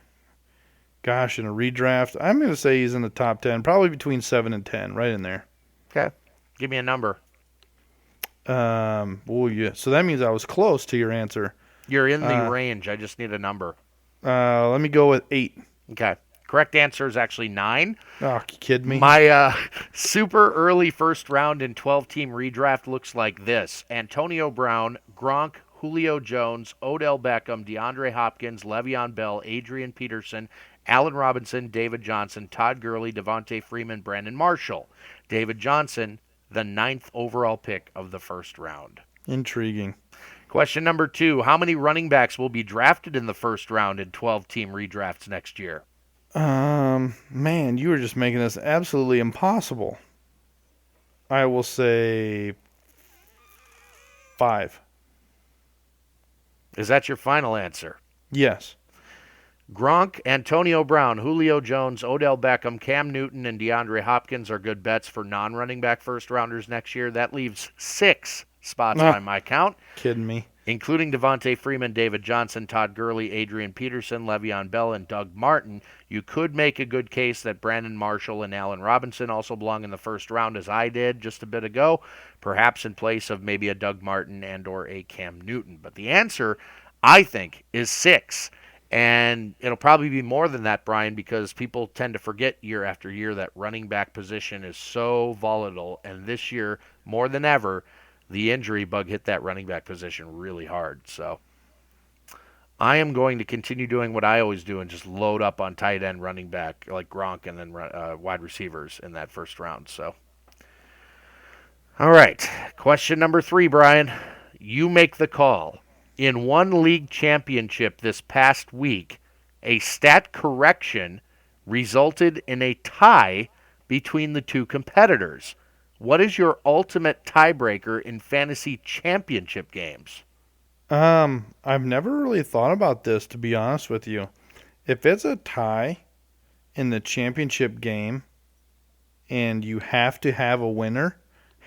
in a redraft. I'm going to say he's in the top 10, probably between 7 and 10, right in there. Okay. Give me a number. Yeah. So that means I was close to your answer. You're in the range. I just need a number. Let me go with 8. Okay. Correct answer is actually 9. Oh, you kidding me? My super early first round in 12-team redraft looks like this. Antonio Brown, Gronk, Julio Jones, Odell Beckham, DeAndre Hopkins, Le'Veon Bell, Adrian Peterson, Allen Robinson, David Johnson, Todd Gurley, Devontae Freeman, Brandon Marshall. David Johnson, the 9th overall pick of the first round. Intriguing. Question number 2. How many running backs will be drafted in the first round in 12-team redrafts next year? Man, you were just making this absolutely impossible. I will say 5. Is that your final answer? Yes. Gronk, Antonio Brown, Julio Jones, Odell Beckham, Cam Newton, and DeAndre Hopkins are good bets for non-running back first-rounders next year. That leaves 6 spots by my count. Kidding me. Including Devontae Freeman, David Johnson, Todd Gurley, Adrian Peterson, Le'Veon Bell, and Doug Martin. You could make a good case that Brandon Marshall and Allen Robinson also belong in the first round, as I did just a bit ago, perhaps in place of maybe a Doug Martin and or a Cam Newton. But the answer, I think, is 6. And it'll probably be more than that, Brian, because people tend to forget year after year that running back position is so volatile. And this year, more than ever, the injury bug hit that running back position really hard. So I am going to continue doing what I always do and just load up on tight end, running back like Gronk, and then wide receivers in that first round. So, all right. Question number 3, Brian. You make the call. In one league championship this past week, a stat correction resulted in a tie between the 2 competitors. What is your ultimate tiebreaker in fantasy championship games? I've never really thought about this, to be honest with you. If it's a tie in the championship game and you have to have a winner,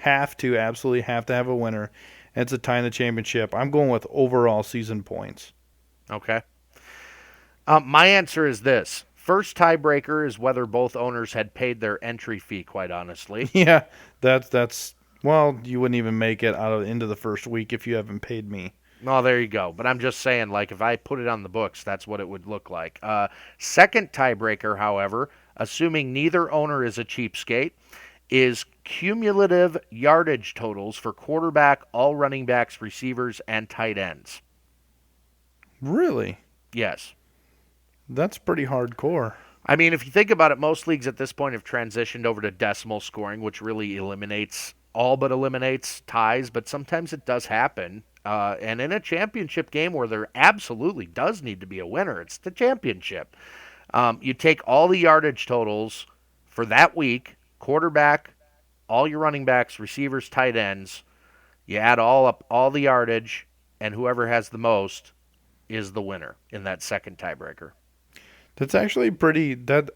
absolutely have to have a winner, and it's a tie in the championship, I'm going with overall season points. Okay. My answer is this. First tiebreaker is whether both owners had paid their entry fee, quite honestly. Yeah, that's well, you wouldn't even make it into the first week if you haven't paid me. Oh, there you go. But I'm just saying, like, if I put it on the books, that's what it would look like. Second tiebreaker, however, assuming neither owner is a cheapskate, is cumulative yardage totals for quarterback, all running backs, receivers, and tight ends. Really? Yes. That's pretty hardcore. I mean, if you think about it, most leagues at this point have transitioned over to decimal scoring, which really eliminates ties, but sometimes it does happen. And in a championship game where there absolutely does need to be a winner, it's the championship. You take all the yardage totals for that week, quarterback, all your running backs, receivers, tight ends, you add all up all the yardage, and whoever has the most is the winner in that second tiebreaker. That's actually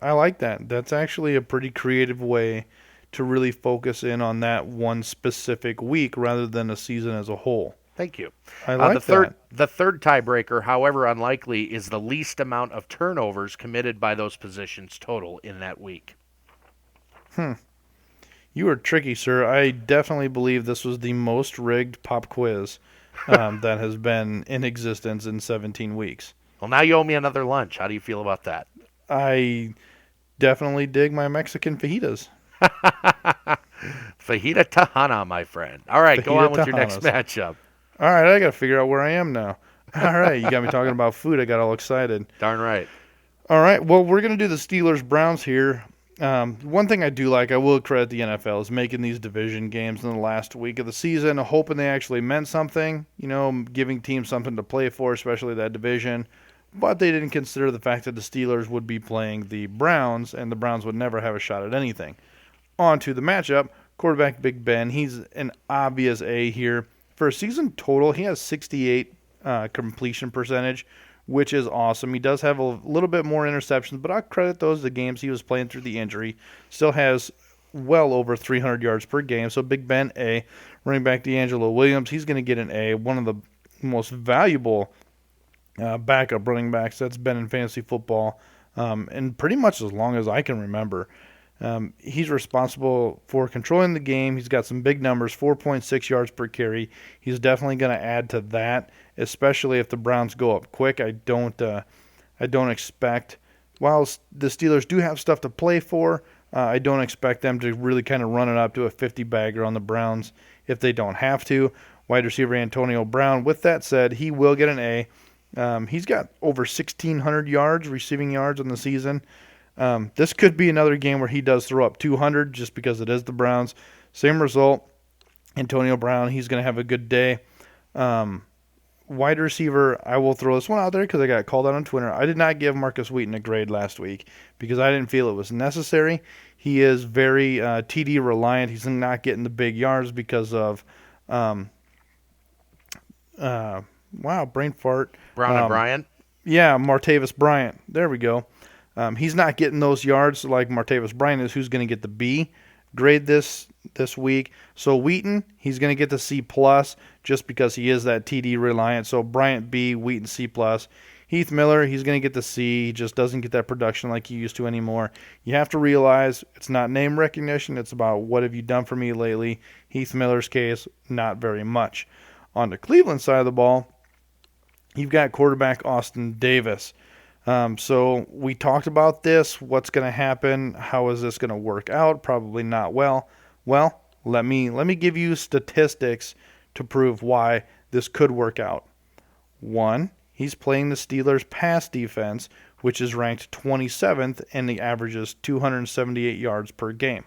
I like that. That's actually a pretty creative way to really focus in on that one specific week rather than a season as a whole. Thank you. I like that. The third tiebreaker, however unlikely, is the least amount of turnovers committed by those positions total in that week. You are tricky, sir. I definitely believe this was the most rigged pop quiz that has been in existence in 17 weeks. Well, now you owe me another lunch. How do you feel about that? I definitely dig my Mexican fajitas. Fajita Tejana, my friend. All right, go Fajita on with your next Tejanas. matchup. All right, I got to figure out where I am now. All right, you got me talking about food. I got all excited. Darn right. All right, well, we're going to do the Steelers-Browns here. One thing I do like, I will credit the NFL, is making these division games in the last week of the season, hoping they actually meant something, giving teams something to play for, especially that division. But they didn't consider the fact that the Steelers would be playing the Browns, and the Browns would never have a shot at anything. On to the matchup, quarterback Big Ben. He's an obvious A here. For a season total, he has 68 completion percentage, which is awesome. He does have a little bit more interceptions, but I'll credit those to the games he was playing through the injury. Still has well over 300 yards per game, so Big Ben, A. Running back D'Angelo Williams, he's going to get an A. One of the most valuable backup running backs that's been in fantasy football, and pretty much as long as I can remember. He's responsible for controlling the game. He's got some big numbers, 4.6 yards per carry. He's definitely going to add to that, especially if the Browns go up quick. I don't expect, while the Steelers do have stuff to play for, I don't expect them to really kind of run it up to a 50-bagger on the Browns if they don't have to. Wide receiver Antonio Brown, with that said, he will get an A. He's got over 1,600 yards, receiving yards on the season. This could be another game where he does throw up 200 just because it is the Browns. Same result. Antonio Brown, he's going to have a good day. Wide receiver, I will throw this one out there because I got called out on Twitter. I did not give Marcus Wheaton a grade last week because I didn't feel it was necessary. He is very TD reliant. He's not getting the big yards because of brain fart. Brown and Bryant? Yeah, Martavis Bryant. There we go. He's not getting those yards like Martavis Bryant is, who's going to get the B grade this week. So Wheaton, he's going to get the C plus just because he is that TD reliant. So Bryant B, Wheaton C plus. Heath Miller, he's going to get the C. He just doesn't get that production like he used to anymore. You have to realize it's not name recognition. It's about what have you done for me lately. Heath Miller's case, not very much. On the Cleveland side of the ball, you've got quarterback Austin Davis. So we talked about this. What's going to happen? How is this going to work out? Probably not well. Well, let me give you statistics to prove why this could work out. One, he's playing the Steelers' pass defense, which is ranked 27th, and the average is 278 yards per game.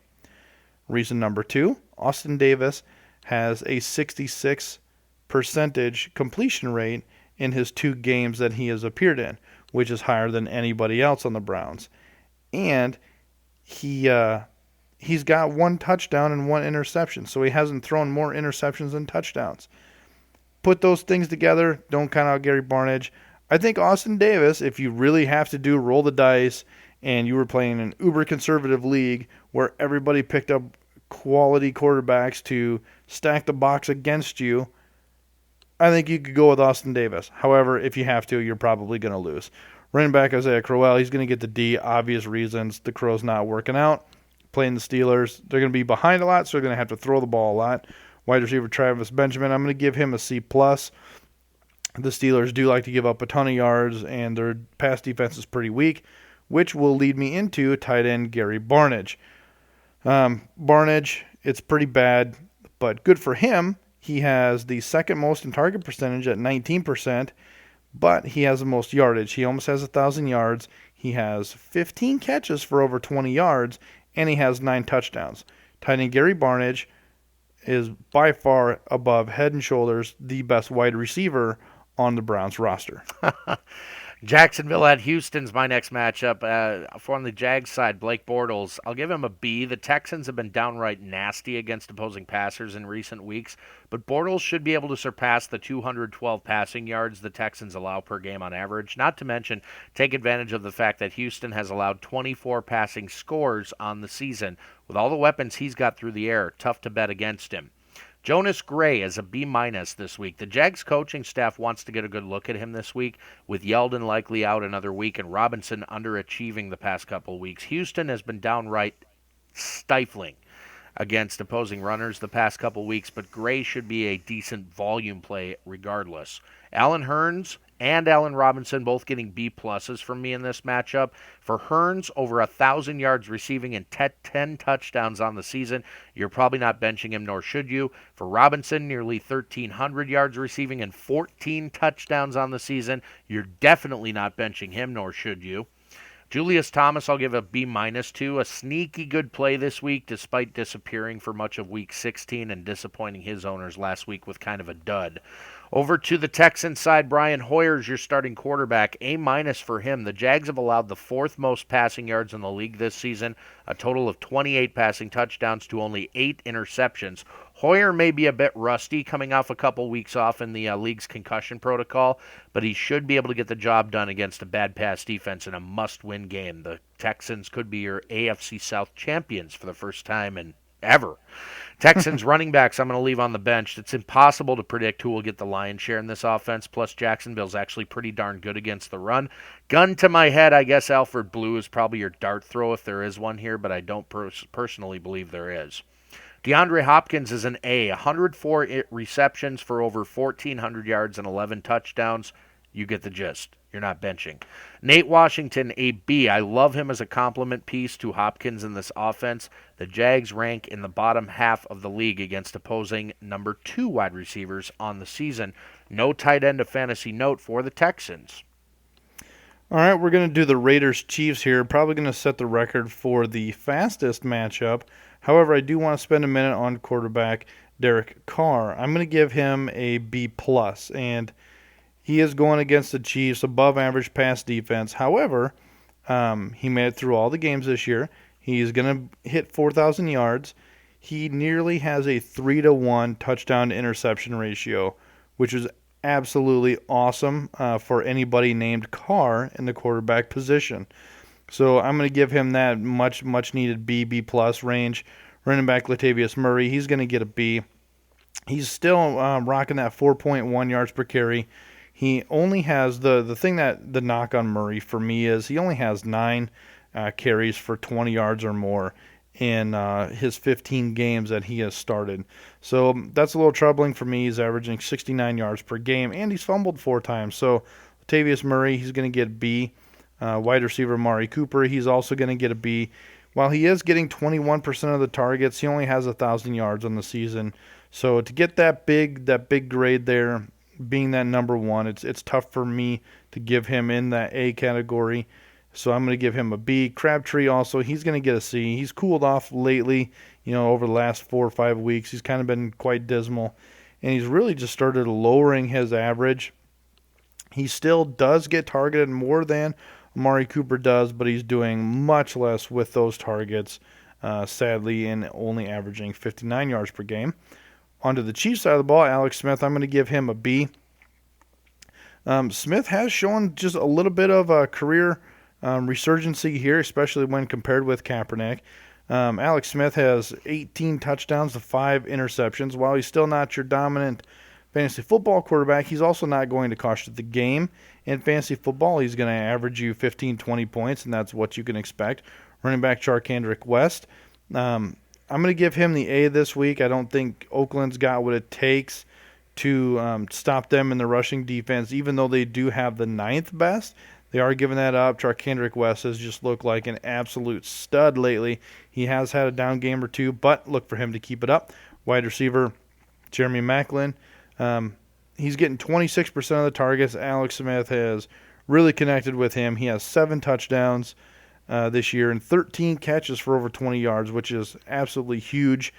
Reason number two, Austin Davis has a 66% completion rate in his 2 games that he has appeared in, which is higher than anybody else on the Browns. And he's got 1 touchdown and 1 interception, so he hasn't thrown more interceptions than touchdowns. Put those things together, don't count out Gary Barnidge. I think Austin Davis, if you really have to roll the dice, and you were playing an uber-conservative league where everybody picked up quality quarterbacks to stack the box against you, I think you could go with Austin Davis. However, if you have to, you're probably going to lose. Running back Isaiah Crowell, he's going to get the D. Obvious reasons. The Crow's not working out. Playing the Steelers, they're going to be behind a lot, so they're going to have to throw the ball a lot. Wide receiver Travis Benjamin, I'm going to give him a C+. The Steelers do like to give up a ton of yards, and their pass defense is pretty weak, which will lead me into tight end Gary Barnidge. Barnidge, it's pretty bad, but good for him. He has the second most in target percentage at 19%, but he has the most yardage. He almost has 1,000 yards. He has 15 catches for over 20 yards, and he has 9 touchdowns. Tight end Gary Barnidge is by far above head and shoulders the best wide receiver on the Browns roster. Jacksonville at Houston's my next matchup. For on the Jags side, Blake Bortles, I'll give him a B. The Texans have been downright nasty against opposing passers in recent weeks, but Bortles should be able to surpass the 212 passing yards the Texans allow per game on average, not to mention take advantage of the fact that Houston has allowed 24 passing scores on the season. With all the weapons he's got through the air, tough to bet against him. Jonas Gray is a B- this week. The Jags coaching staff wants to get a good look at him this week, with Yeldon likely out another week and Robinson underachieving the past couple weeks. Houston has been downright stifling against opposing runners the past couple weeks, but Gray should be a decent volume play regardless. Allen Hurns and Allen Robinson both getting B-pluses from me in this matchup. For Hurns, over 1,000 yards receiving and 10 touchdowns on the season. You're probably not benching him, nor should you. For Robinson, nearly 1,300 yards receiving and 14 touchdowns on the season. You're definitely not benching him, nor should you. Julius Thomas, I'll give a B- to. A sneaky good play this week, despite disappearing for much of Week 16 and disappointing his owners last week with kind of a dud. Over to the Texans side, Brian Hoyer's your starting quarterback. A- for him. The Jags have allowed the fourth most passing yards in the league this season, a total of 28 passing touchdowns to only 8 interceptions. Hoyer may be a bit rusty coming off a couple weeks off in the league's concussion protocol, but he should be able to get the job done against a bad pass defense in a must-win game. The Texans could be your AFC South champions for the first time in ever. Texans running backs I'm going to leave on the bench. It's impossible to predict who will get the lion's share in this offense, plus Jacksonville's actually pretty darn good against the run. Gun to my head, I guess Alfred Blue is probably your dart throw if there is one here, but I don't personally believe there is. DeAndre Hopkins is an A, 104 receptions for over 1,400 yards and 11 touchdowns. You get the gist. You're not benching. Nate Washington, a B. I love him as a complement piece to Hopkins in this offense. The Jags rank in the bottom half of the league against opposing number 2 wide receivers on the season. No tight end of fantasy note for the Texans. All right, we're going to do the Raiders-Chiefs here. Probably going to set the record for the fastest matchup. However, I do want to spend a minute on quarterback Derek Carr. I'm going to give him a B+, and he is going against the Chiefs, above average pass defense. However, he made it through all the games this year. He's going to hit 4,000 yards. He nearly has a 3-to-1 touchdown to interception ratio, which is absolutely awesome for anybody named Carr in the quarterback position. So I'm going to give him that much needed B+ range. Running back Latavius Murray, he's going to get a B. He's still rocking that 4.1 yards per carry. He only has the thing that the knock on Murray for me is he only has 9 carries for 20 yards or more in his 15 games that he has started. So that's a little troubling for me. He's averaging 69 yards per game, and he's fumbled 4 times. So Latavius Murray, he's going to get a B. Wide receiver Amari Cooper, he's also going to get a B. While he is getting 21% of the targets, he only has 1,000 yards on the season. So to get that big grade there, being that number 1, it's tough for me to give him in that A category. So I'm going to give him a B. Crabtree also, he's going to get a C. He's cooled off lately, over the last 4 or 5 weeks. He's kind of been quite dismal. And he's really just started lowering his average. He still does get targeted more than Amari Cooper does, but he's doing much less with those targets, sadly, and only averaging 59 yards per game. Onto the Chiefs side of the ball, Alex Smith, I'm going to give him a B. Smith has shown just a little bit of a career resurgency here, especially when compared with Kaepernick. Alex Smith has 18 touchdowns to 5 interceptions. While he's still not your dominant fantasy football quarterback, he's also not going to cost you the game. In fantasy football, he's going to average you 15, 20 points, and that's what you can expect. Running back Charkandrick West, I'm going to give him the A this week. I don't think Oakland's got what it takes to stop them in the rushing defense, even though they do have the 9th best. They are giving that up. Charkandrick West has just looked like an absolute stud lately. He has had a down game or 2, but look for him to keep it up. Wide receiver Jeremy Maclin, he's getting 26% of the targets. Alex Smith has really connected with him. He has 7 touchdowns this year and 13 catches for over 20 yards, which is absolutely huge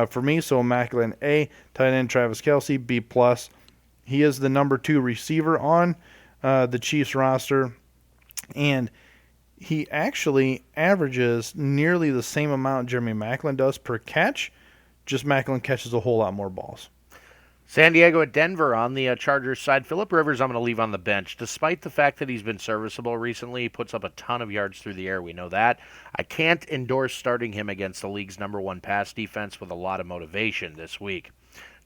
for me. So Maclin A, tight end Travis Kelce B+. He is the number 2 receiver on the Chiefs roster, and he actually averages nearly the same amount Jeremy Maclin does per catch, just Maclin catches a whole lot more balls. San Diego at Denver on the Chargers side. Phillip Rivers I'm going to leave on the bench. Despite the fact that he's been serviceable recently, he puts up a ton of yards through the air. We know that. I can't endorse starting him against the league's #1 pass defense with a lot of motivation this week.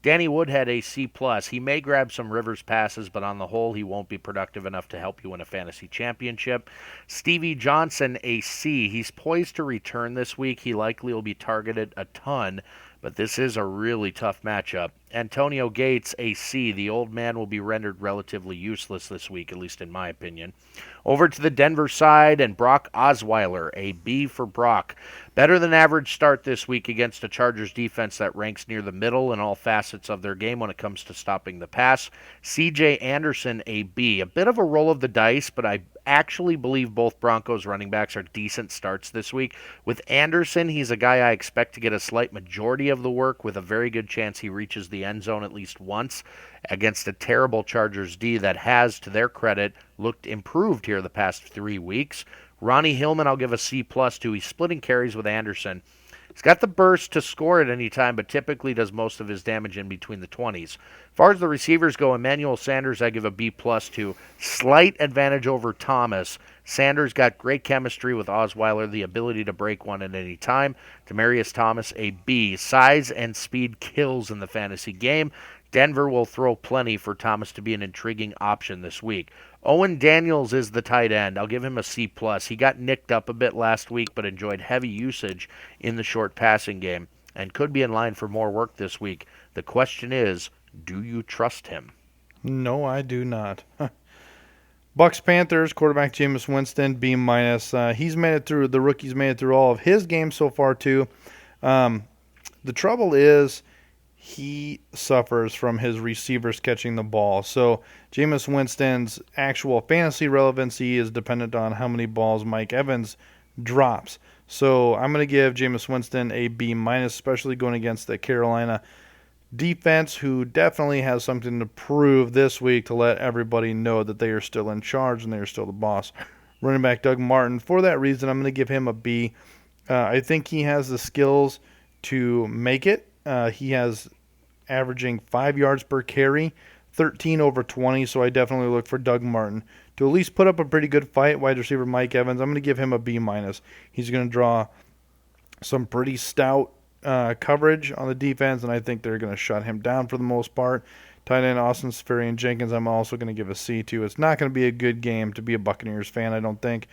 Danny Woodhead, a C+. He may grab some Rivers passes, but on the whole, he won't be productive enough to help you win a fantasy championship. Stevie Johnson, a C. He's poised to return this week. He likely will be targeted a ton, but this is a really tough matchup. Antonio Gates, a C. The old man will be rendered relatively useless this week, at least in my opinion. Over to the Denver side, and Brock Osweiler, a B for Brock. Better than average start this week against a Chargers defense that ranks near the middle in all facets of their game when it comes to stopping the pass. C.J. Anderson, a B. A bit of a roll of the dice, but I actually believe both Broncos running backs are decent starts this week. With Anderson, he's a guy I expect to get a slight majority of the work with a very good chance he reaches the end zone at least once against a terrible Chargers D that has, to their credit, looked improved here the past 3 weeks. Ronnie Hillman, I'll give a C+ to. He's splitting carries with Anderson. He's got the burst to score at any time, but typically does most of his damage in between the 20s. As far as the receivers go, Emmanuel Sanders, I give a B+ to. Slight advantage over Thomas. Sanders got great chemistry with Osweiler, the ability to break one at any time. Demaryius Thomas, a B. Size and speed kills in the fantasy game. Denver will throw plenty for Thomas to be an intriguing option this week. Owen Daniels is the tight end. I'll give him a C+. He got nicked up a bit last week, but enjoyed heavy usage in the short passing game and could be in line for more work this week. The question is, do you trust him? No, I do not. Bucks Panthers quarterback Jameis Winston B-. He's made it through. The rookie's made it through all of his games so far too. The trouble is, he suffers from his receivers catching the ball. So Jameis Winston's actual fantasy relevancy is dependent on how many balls Mike Evans drops. So I'm going to give Jameis Winston a B-, especially going against the Carolina defense, who definitely has something to prove this week to let everybody know that they are still in charge and they are still the boss. Running back Doug Martin, for that reason, I'm going to give him a B. I think he has the skills to make it. He has averaging 5 yards per carry, 13 over 20, so I definitely look for Doug Martin to at least put up a pretty good fight. Wide receiver Mike Evans, I'm going to give him a B-. He's going to draw some pretty stout coverage on the defense, and I think they're going to shut him down for the most part. Tight end Austin Seferian-Jenkins, I'm also going to give a C to. It's not going to be a good game to be a Buccaneers fan, I don't think.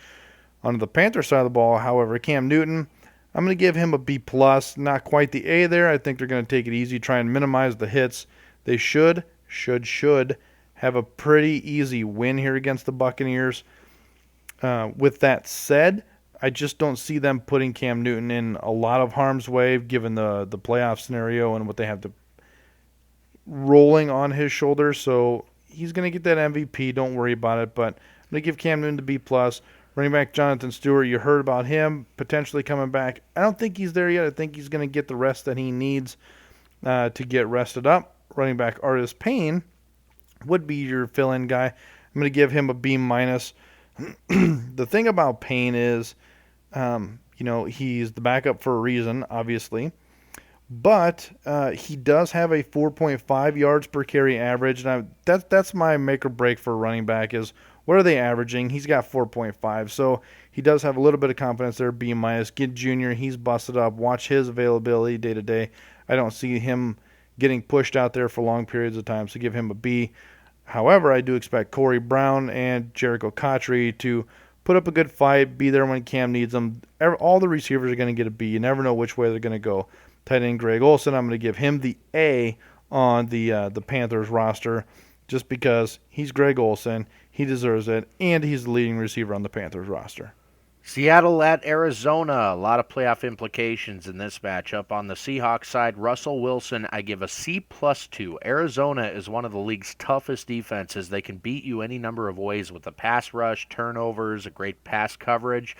On the Panther side of the ball, however, Cam Newton, I'm going to give him a B+, not quite the A there. I think they're going to take it easy, try and minimize the hits. They should have a pretty easy win here against the Buccaneers. With that said, I just don't see them putting Cam Newton in a lot of harm's way, given the playoff scenario and what they have to rolling on his shoulders. So he's going to get that MVP. Don't worry about it. But I'm going to give Cam Newton the B+. Running back Jonathan Stewart, you heard about him potentially coming back. I don't think he's there yet. I think he's going to get the rest that he needs to get rested up. Running back Artis Payne would be your fill-in guy. I'm going to give him a B-. The thing about Payne is, he's the backup for a reason, obviously. But he does have a 4.5 yards per carry average. And that's my make or break for a running back is, what are they averaging? He's got 4.5. So he does have a little bit of confidence there, B-. Gid Jr., he's busted up. Watch his availability day to day. I don't see him getting pushed out there for long periods of time, so give him a B. However, I do expect Corey Brown and Jericho Cotchery to put up a good fight, be there when Cam needs them. All the receivers are going to get a B. You never know which way they're going to go. Tight end Greg Olsen, I'm going to give him the A on the Panthers roster just because he's Greg Olsen. He deserves it, and he's the leading receiver on the Panthers roster. Seattle at Arizona. A lot of playoff implications in this matchup. On the Seahawks side, Russell Wilson, I give a C+ to. Arizona is one of the league's toughest defenses. They can beat you any number of ways with a pass rush, turnovers, a great pass coverage.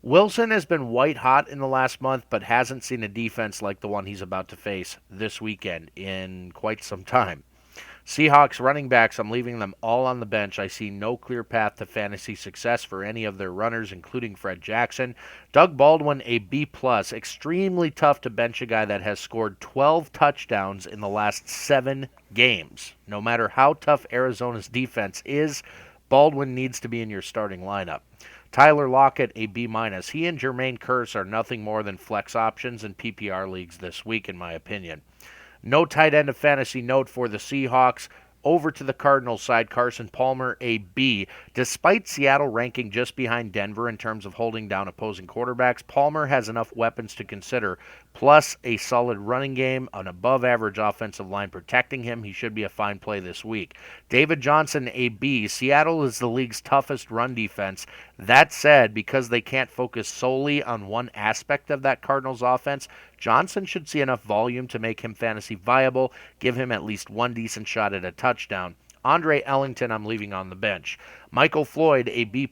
Wilson has been white hot in the last month, but hasn't seen a defense like the one he's about to face this weekend in quite some time. Seahawks running backs, I'm leaving them all on the bench. I see no clear path to fantasy success for any of their runners, including Fred Jackson. Doug Baldwin, a B+. Extremely tough to bench a guy that has scored 12 touchdowns in the last 7 games. No matter how tough Arizona's defense is, Baldwin needs to be in your starting lineup. Tyler Lockett, a B-. He and Jermaine Kearse are nothing more than flex options in PPR leagues this week, in my opinion. No tight end of fantasy note for the Seahawks. Over to the Cardinals side, Carson Palmer, a B. Despite Seattle ranking just behind Denver in terms of holding down opposing quarterbacks, Palmer has enough weapons to consider, plus a solid running game, an above-average offensive line protecting him. He should be a fine play this week. David Johnson, a B. Seattle is the league's toughest run defense. That said, because they can't focus solely on one aspect of that Cardinals offense, Johnson should see enough volume to make him fantasy viable, give him at least one decent shot at a touchdown. Andre Ellington, I'm leaving on the bench. Michael Floyd, a B+.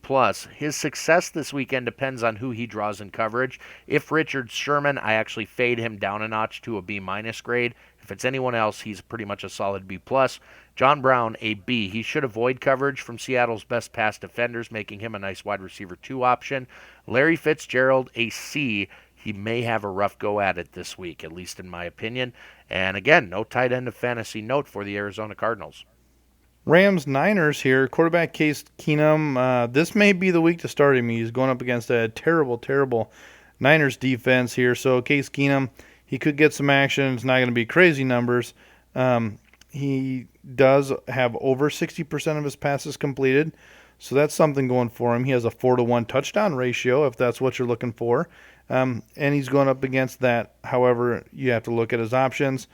His success this weekend depends on who he draws in coverage. If Richard Sherman, I actually fade him down a notch to a B- grade. If it's anyone else, he's pretty much a solid B+. John Brown, a B. He should avoid coverage from Seattle's best pass defenders, making him a nice wide receiver 2 option. Larry Fitzgerald, a C. He may have a rough go at it this week, at least in my opinion. And again, no tight end of fantasy note for the Arizona Cardinals. Rams-Niners here. Quarterback Case Keenum. This may be the week to start him. He's going up against a terrible, terrible Niners defense here. So Case Keenum, he could get some action. It's not going to be crazy numbers. He does have over 60% of his passes completed. So that's something going for him. He has a 4-to-1 touchdown ratio, if that's what you're looking for. And he's going up against that. However, you have to look at his options.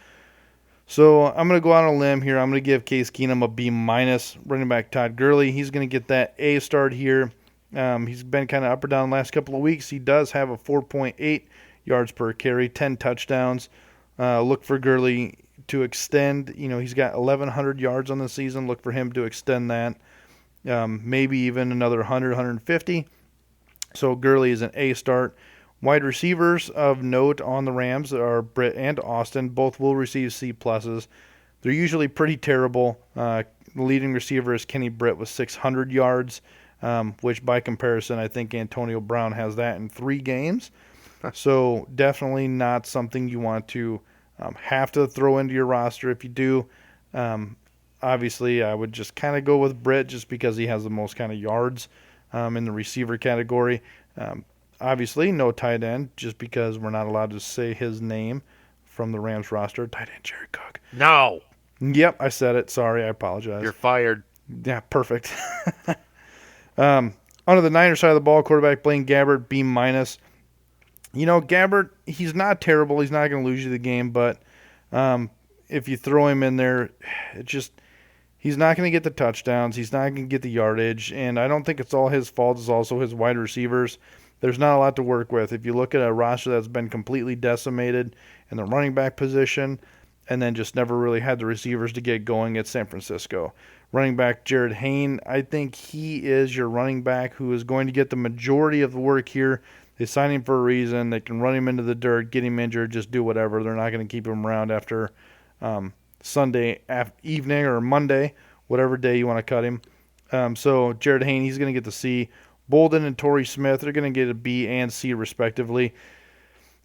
So I'm going to go out on a limb here. I'm going to give Case Keenum a B-. Running back Todd Gurley, he's going to get that A start here. He's been kind of up or down the last couple of weeks. He does have a 4.8 yards per carry, 10 touchdowns. Look for Gurley to extend. He's got 1,100 yards on the season. Look for him to extend that. Maybe even another 100, 150. So Gurley is an A start. Wide receivers of note on the Rams are Britt and Austin. Both will receive C+. They're usually pretty terrible. The leading receiver is Kenny Britt with 600 yards, which by comparison, I think Antonio Brown has that in 3 games. So definitely not something you want to have to throw into your roster. If you do, obviously I would just kind of go with Britt just because he has the most kind of yards in the receiver category. Obviously, no tight end, just because we're not allowed to say his name from the Rams roster. Tight end Jared Cook. No. Yep, I said it. Sorry, I apologize. You're fired. Yeah, perfect. On the Niners side of the ball, quarterback Blaine Gabbert, B-. Gabbert, he's not terrible. He's not going to lose you the game, but if you throw him in there, he's not going to get the touchdowns. He's not going to get the yardage, and I don't think it's all his fault. It's also his wide receivers. There's not a lot to work with. If you look at a roster that's been completely decimated in the running back position and then just never really had the receivers to get going at San Francisco. Running back Jared Hayne, I think he is your running back who is going to get the majority of the work here. They signed him for a reason. They can run him into the dirt, get him injured, just do whatever. They're not going to keep him around after Sunday evening or Monday, whatever day you want to cut him. So Jared Hayne, he's going to get the C. Bolden and Torrey Smith, they're going to get a B and C respectively.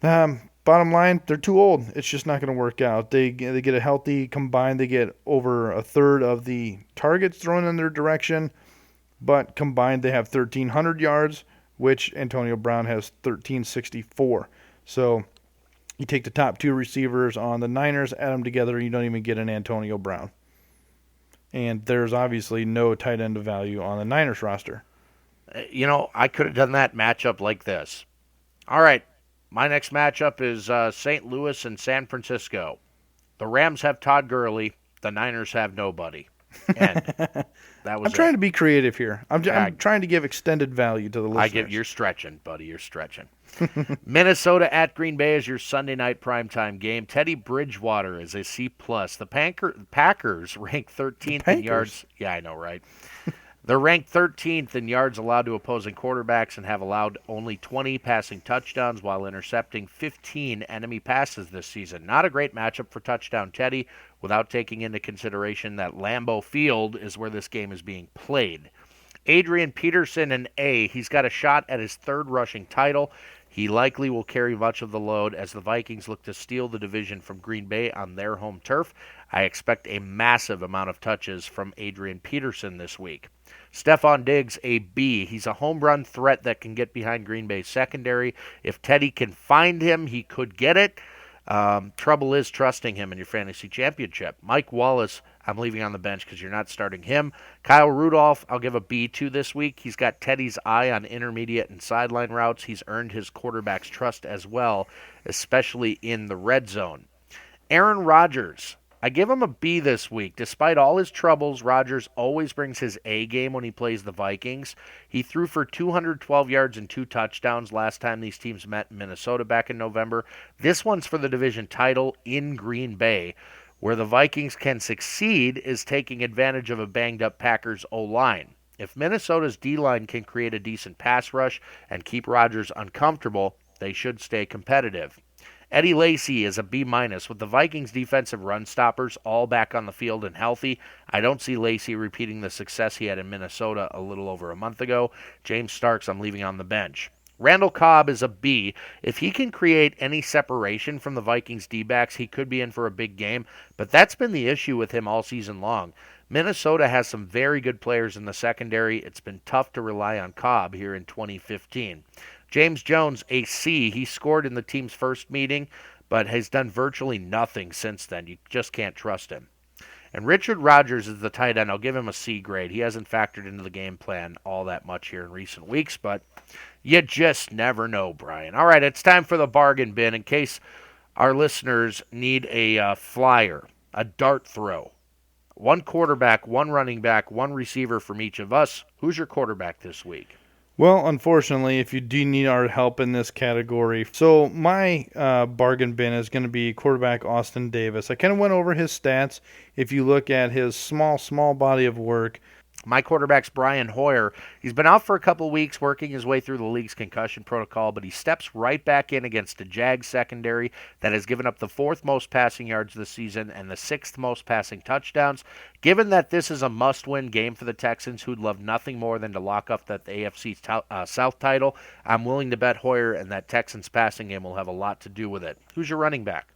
Bottom line, they're too old. It's just not going to work out. They get a healthy combined. They get over a third of the targets thrown in their direction, but combined they have 1,300 yards, which Antonio Brown has 1,364. So you take the top 2 receivers on the Niners, add them together, and you don't even get an Antonio Brown. And there's obviously no tight end of value on the Niners roster. I could have done that matchup like this. All right, my next matchup is St. Louis and San Francisco. The Rams have Todd Gurley. The Niners have nobody. And that was I'm trying to be creative here. I'm trying to give extended value to the listeners. You're stretching, buddy. You're stretching. Minnesota at Green Bay is your Sunday night primetime game. Teddy Bridgewater is a C+. The Packers rank 13th in yards. Yeah, I know, right? They're ranked 13th in yards allowed to opposing quarterbacks and have allowed only 20 passing touchdowns while intercepting 15 enemy passes this season. Not a great matchup for touchdown Teddy without taking into consideration that Lambeau Field is where this game is being played. Adrian Peterson an A. He's got a shot at his third rushing title. He likely will carry much of the load as the Vikings look to steal the division from Green Bay on their home turf. I expect a massive amount of touches from Adrian Peterson this week. Stephon Diggs, a B. He's a home run threat that can get behind Green Bay's secondary. If Teddy can find him, he could get it. Trouble is trusting him in your fantasy championship. Mike Wallace, I'm leaving on the bench because you're not starting him. Kyle Rudolph, I'll give a B to this week. He's got Teddy's eye on intermediate and sideline routes. He's earned his quarterback's trust as well, especially in the red zone. Aaron Rodgers, I give him a B this week. Despite all his troubles, Rodgers always brings his A game when he plays the Vikings. He threw for 212 yards and 2 touchdowns last time these teams met in Minnesota back in November. This one's for the division title in Green Bay. Where the Vikings can succeed is taking advantage of a banged-up Packers O-line. If Minnesota's D-line can create a decent pass rush and keep Rodgers uncomfortable, they should stay competitive. Eddie Lacy is a B- with the Vikings' defensive run stoppers all back on the field and healthy. I don't see Lacy repeating the success he had in Minnesota a little over a month ago. James Starks, I'm leaving on the bench. Randall Cobb is a B. If he can create any separation from the Vikings' D-backs, he could be in for a big game, but that's been the issue with him all season long. Minnesota has some very good players in the secondary. It's been tough to rely on Cobb here in 2015. James Jones, a C. He scored in the team's first meeting, but has done virtually nothing since then. You just can't trust him. And Richard Rodgers is the tight end. I'll give him a C grade. He hasn't factored into the game plan all that much here in recent weeks, but you just never know, Brian. All right, it's time for the bargain bin in case our listeners need a flyer, a dart throw. One quarterback, one running back, one receiver from each of us. Who's your quarterback this week? Well, unfortunately, if you do need our help in this category, so my bargain bin is going to be quarterback Austin Davis. I kind of went over his stats. If you look at his small body of work, my quarterback's Brian Hoyer. He's been out for a couple weeks working his way through the league's concussion protocol, but he steps right back in against the Jags secondary that has given up the 4th most passing yards this season and the 6th most passing touchdowns. Given that this is a must-win game for the Texans, who'd love nothing more than to lock up that AFC South title, I'm willing to bet Hoyer and that Texans passing game will have a lot to do with it. Who's your running back?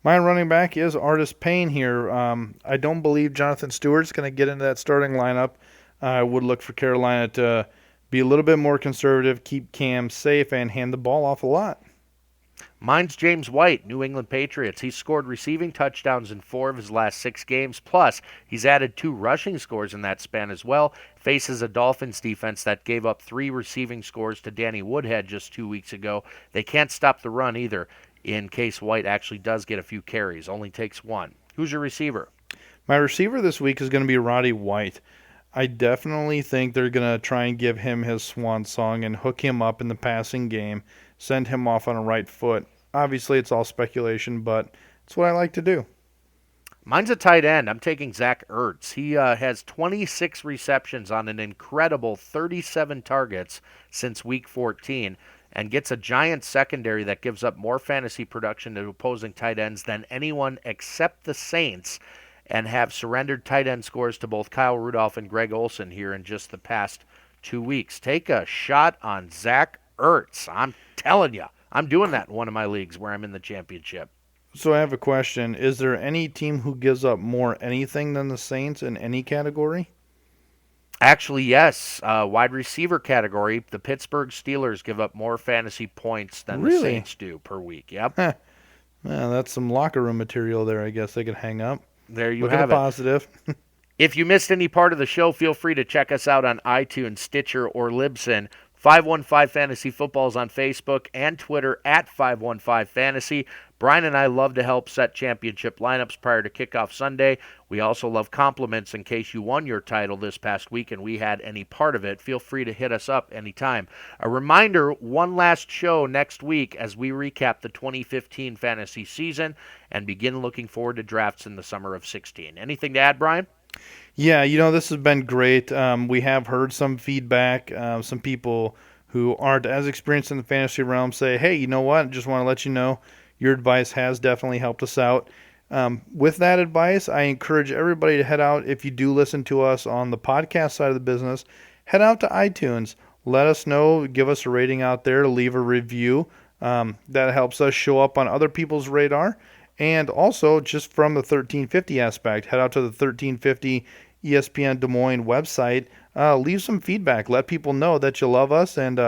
My running back is Artis Payne here. I don't believe Jonathan Stewart's going to get into that starting lineup. I would look for Carolina to be a little bit more conservative, keep Cam safe, and hand the ball off a lot. Mine's James White, New England Patriots. He's scored receiving touchdowns in 4 of his last 6 games. Plus, he's added 2 rushing scores in that span as well. Faces a Dolphins defense that gave up 3 receiving scores to Danny Woodhead just 2 weeks ago. They can't stop the run either. In case White actually does get a few carries. Only takes 1. Who's your receiver? My receiver this week is going to be Roddy White. I definitely think they're going to try and give him his swan song and hook him up in the passing game, send him off on a right foot. Obviously, it's all speculation, but it's what I like to do. Mine's a tight end. I'm taking Zach Ertz. He has 26 receptions on an incredible 37 targets since Week 14. And gets a giant secondary that gives up more fantasy production to opposing tight ends than anyone except the Saints, and have surrendered tight end scores to both Kyle Rudolph and Greg Olsen here in just the past 2 weeks. Take a shot on Zach Ertz. I'm telling you, I'm doing that in one of my leagues where I'm in the championship. So I have a question. Is there any team who gives up more anything than the Saints in any category? Actually, yes. Wide receiver category, the Pittsburgh Steelers give up more fantasy points than the Saints do per week. Yep. Well, that's some locker room material there, I guess they could hang up. There you Look have at it. Positive. If you missed any part of the show, feel free to check us out on iTunes, Stitcher, or Libsyn. 515 Fantasy Football is on Facebook and Twitter at 515 Fantasy. Brian and I love to help set championship lineups prior to kickoff Sunday. We also love compliments in case you won your title this past week and we had any part of it. Feel free to hit us up anytime. A reminder, one last show next week as we recap the 2015 fantasy season and begin looking forward to drafts in the summer of 16. Anything to add, Brian? Yeah, this has been great. We have heard some feedback. Some people who aren't as experienced in the fantasy realm say, hey, you know what? Just want to let you know your advice has definitely helped us out. With that advice, I encourage everybody to head out. If you do listen to us on the podcast side of the business, head out to iTunes. Let us know. Give us a rating out there. Leave a review. That helps us show up on other people's radar. And also, just from the 1350 aspect, head out to the 1350 ESPN Des Moines website. Leave some feedback. Let people know that you love us, and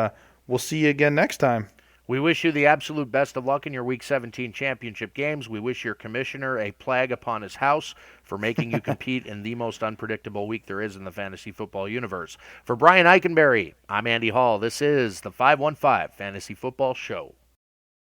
we'll see you again next time. We wish you the absolute best of luck in your Week 17 championship games. We wish your commissioner a plague upon his house for making you compete in the most unpredictable week there is in the fantasy football universe. For Brian Eikenberry, I'm Andy Hall. This is the 515 Fantasy Football Show.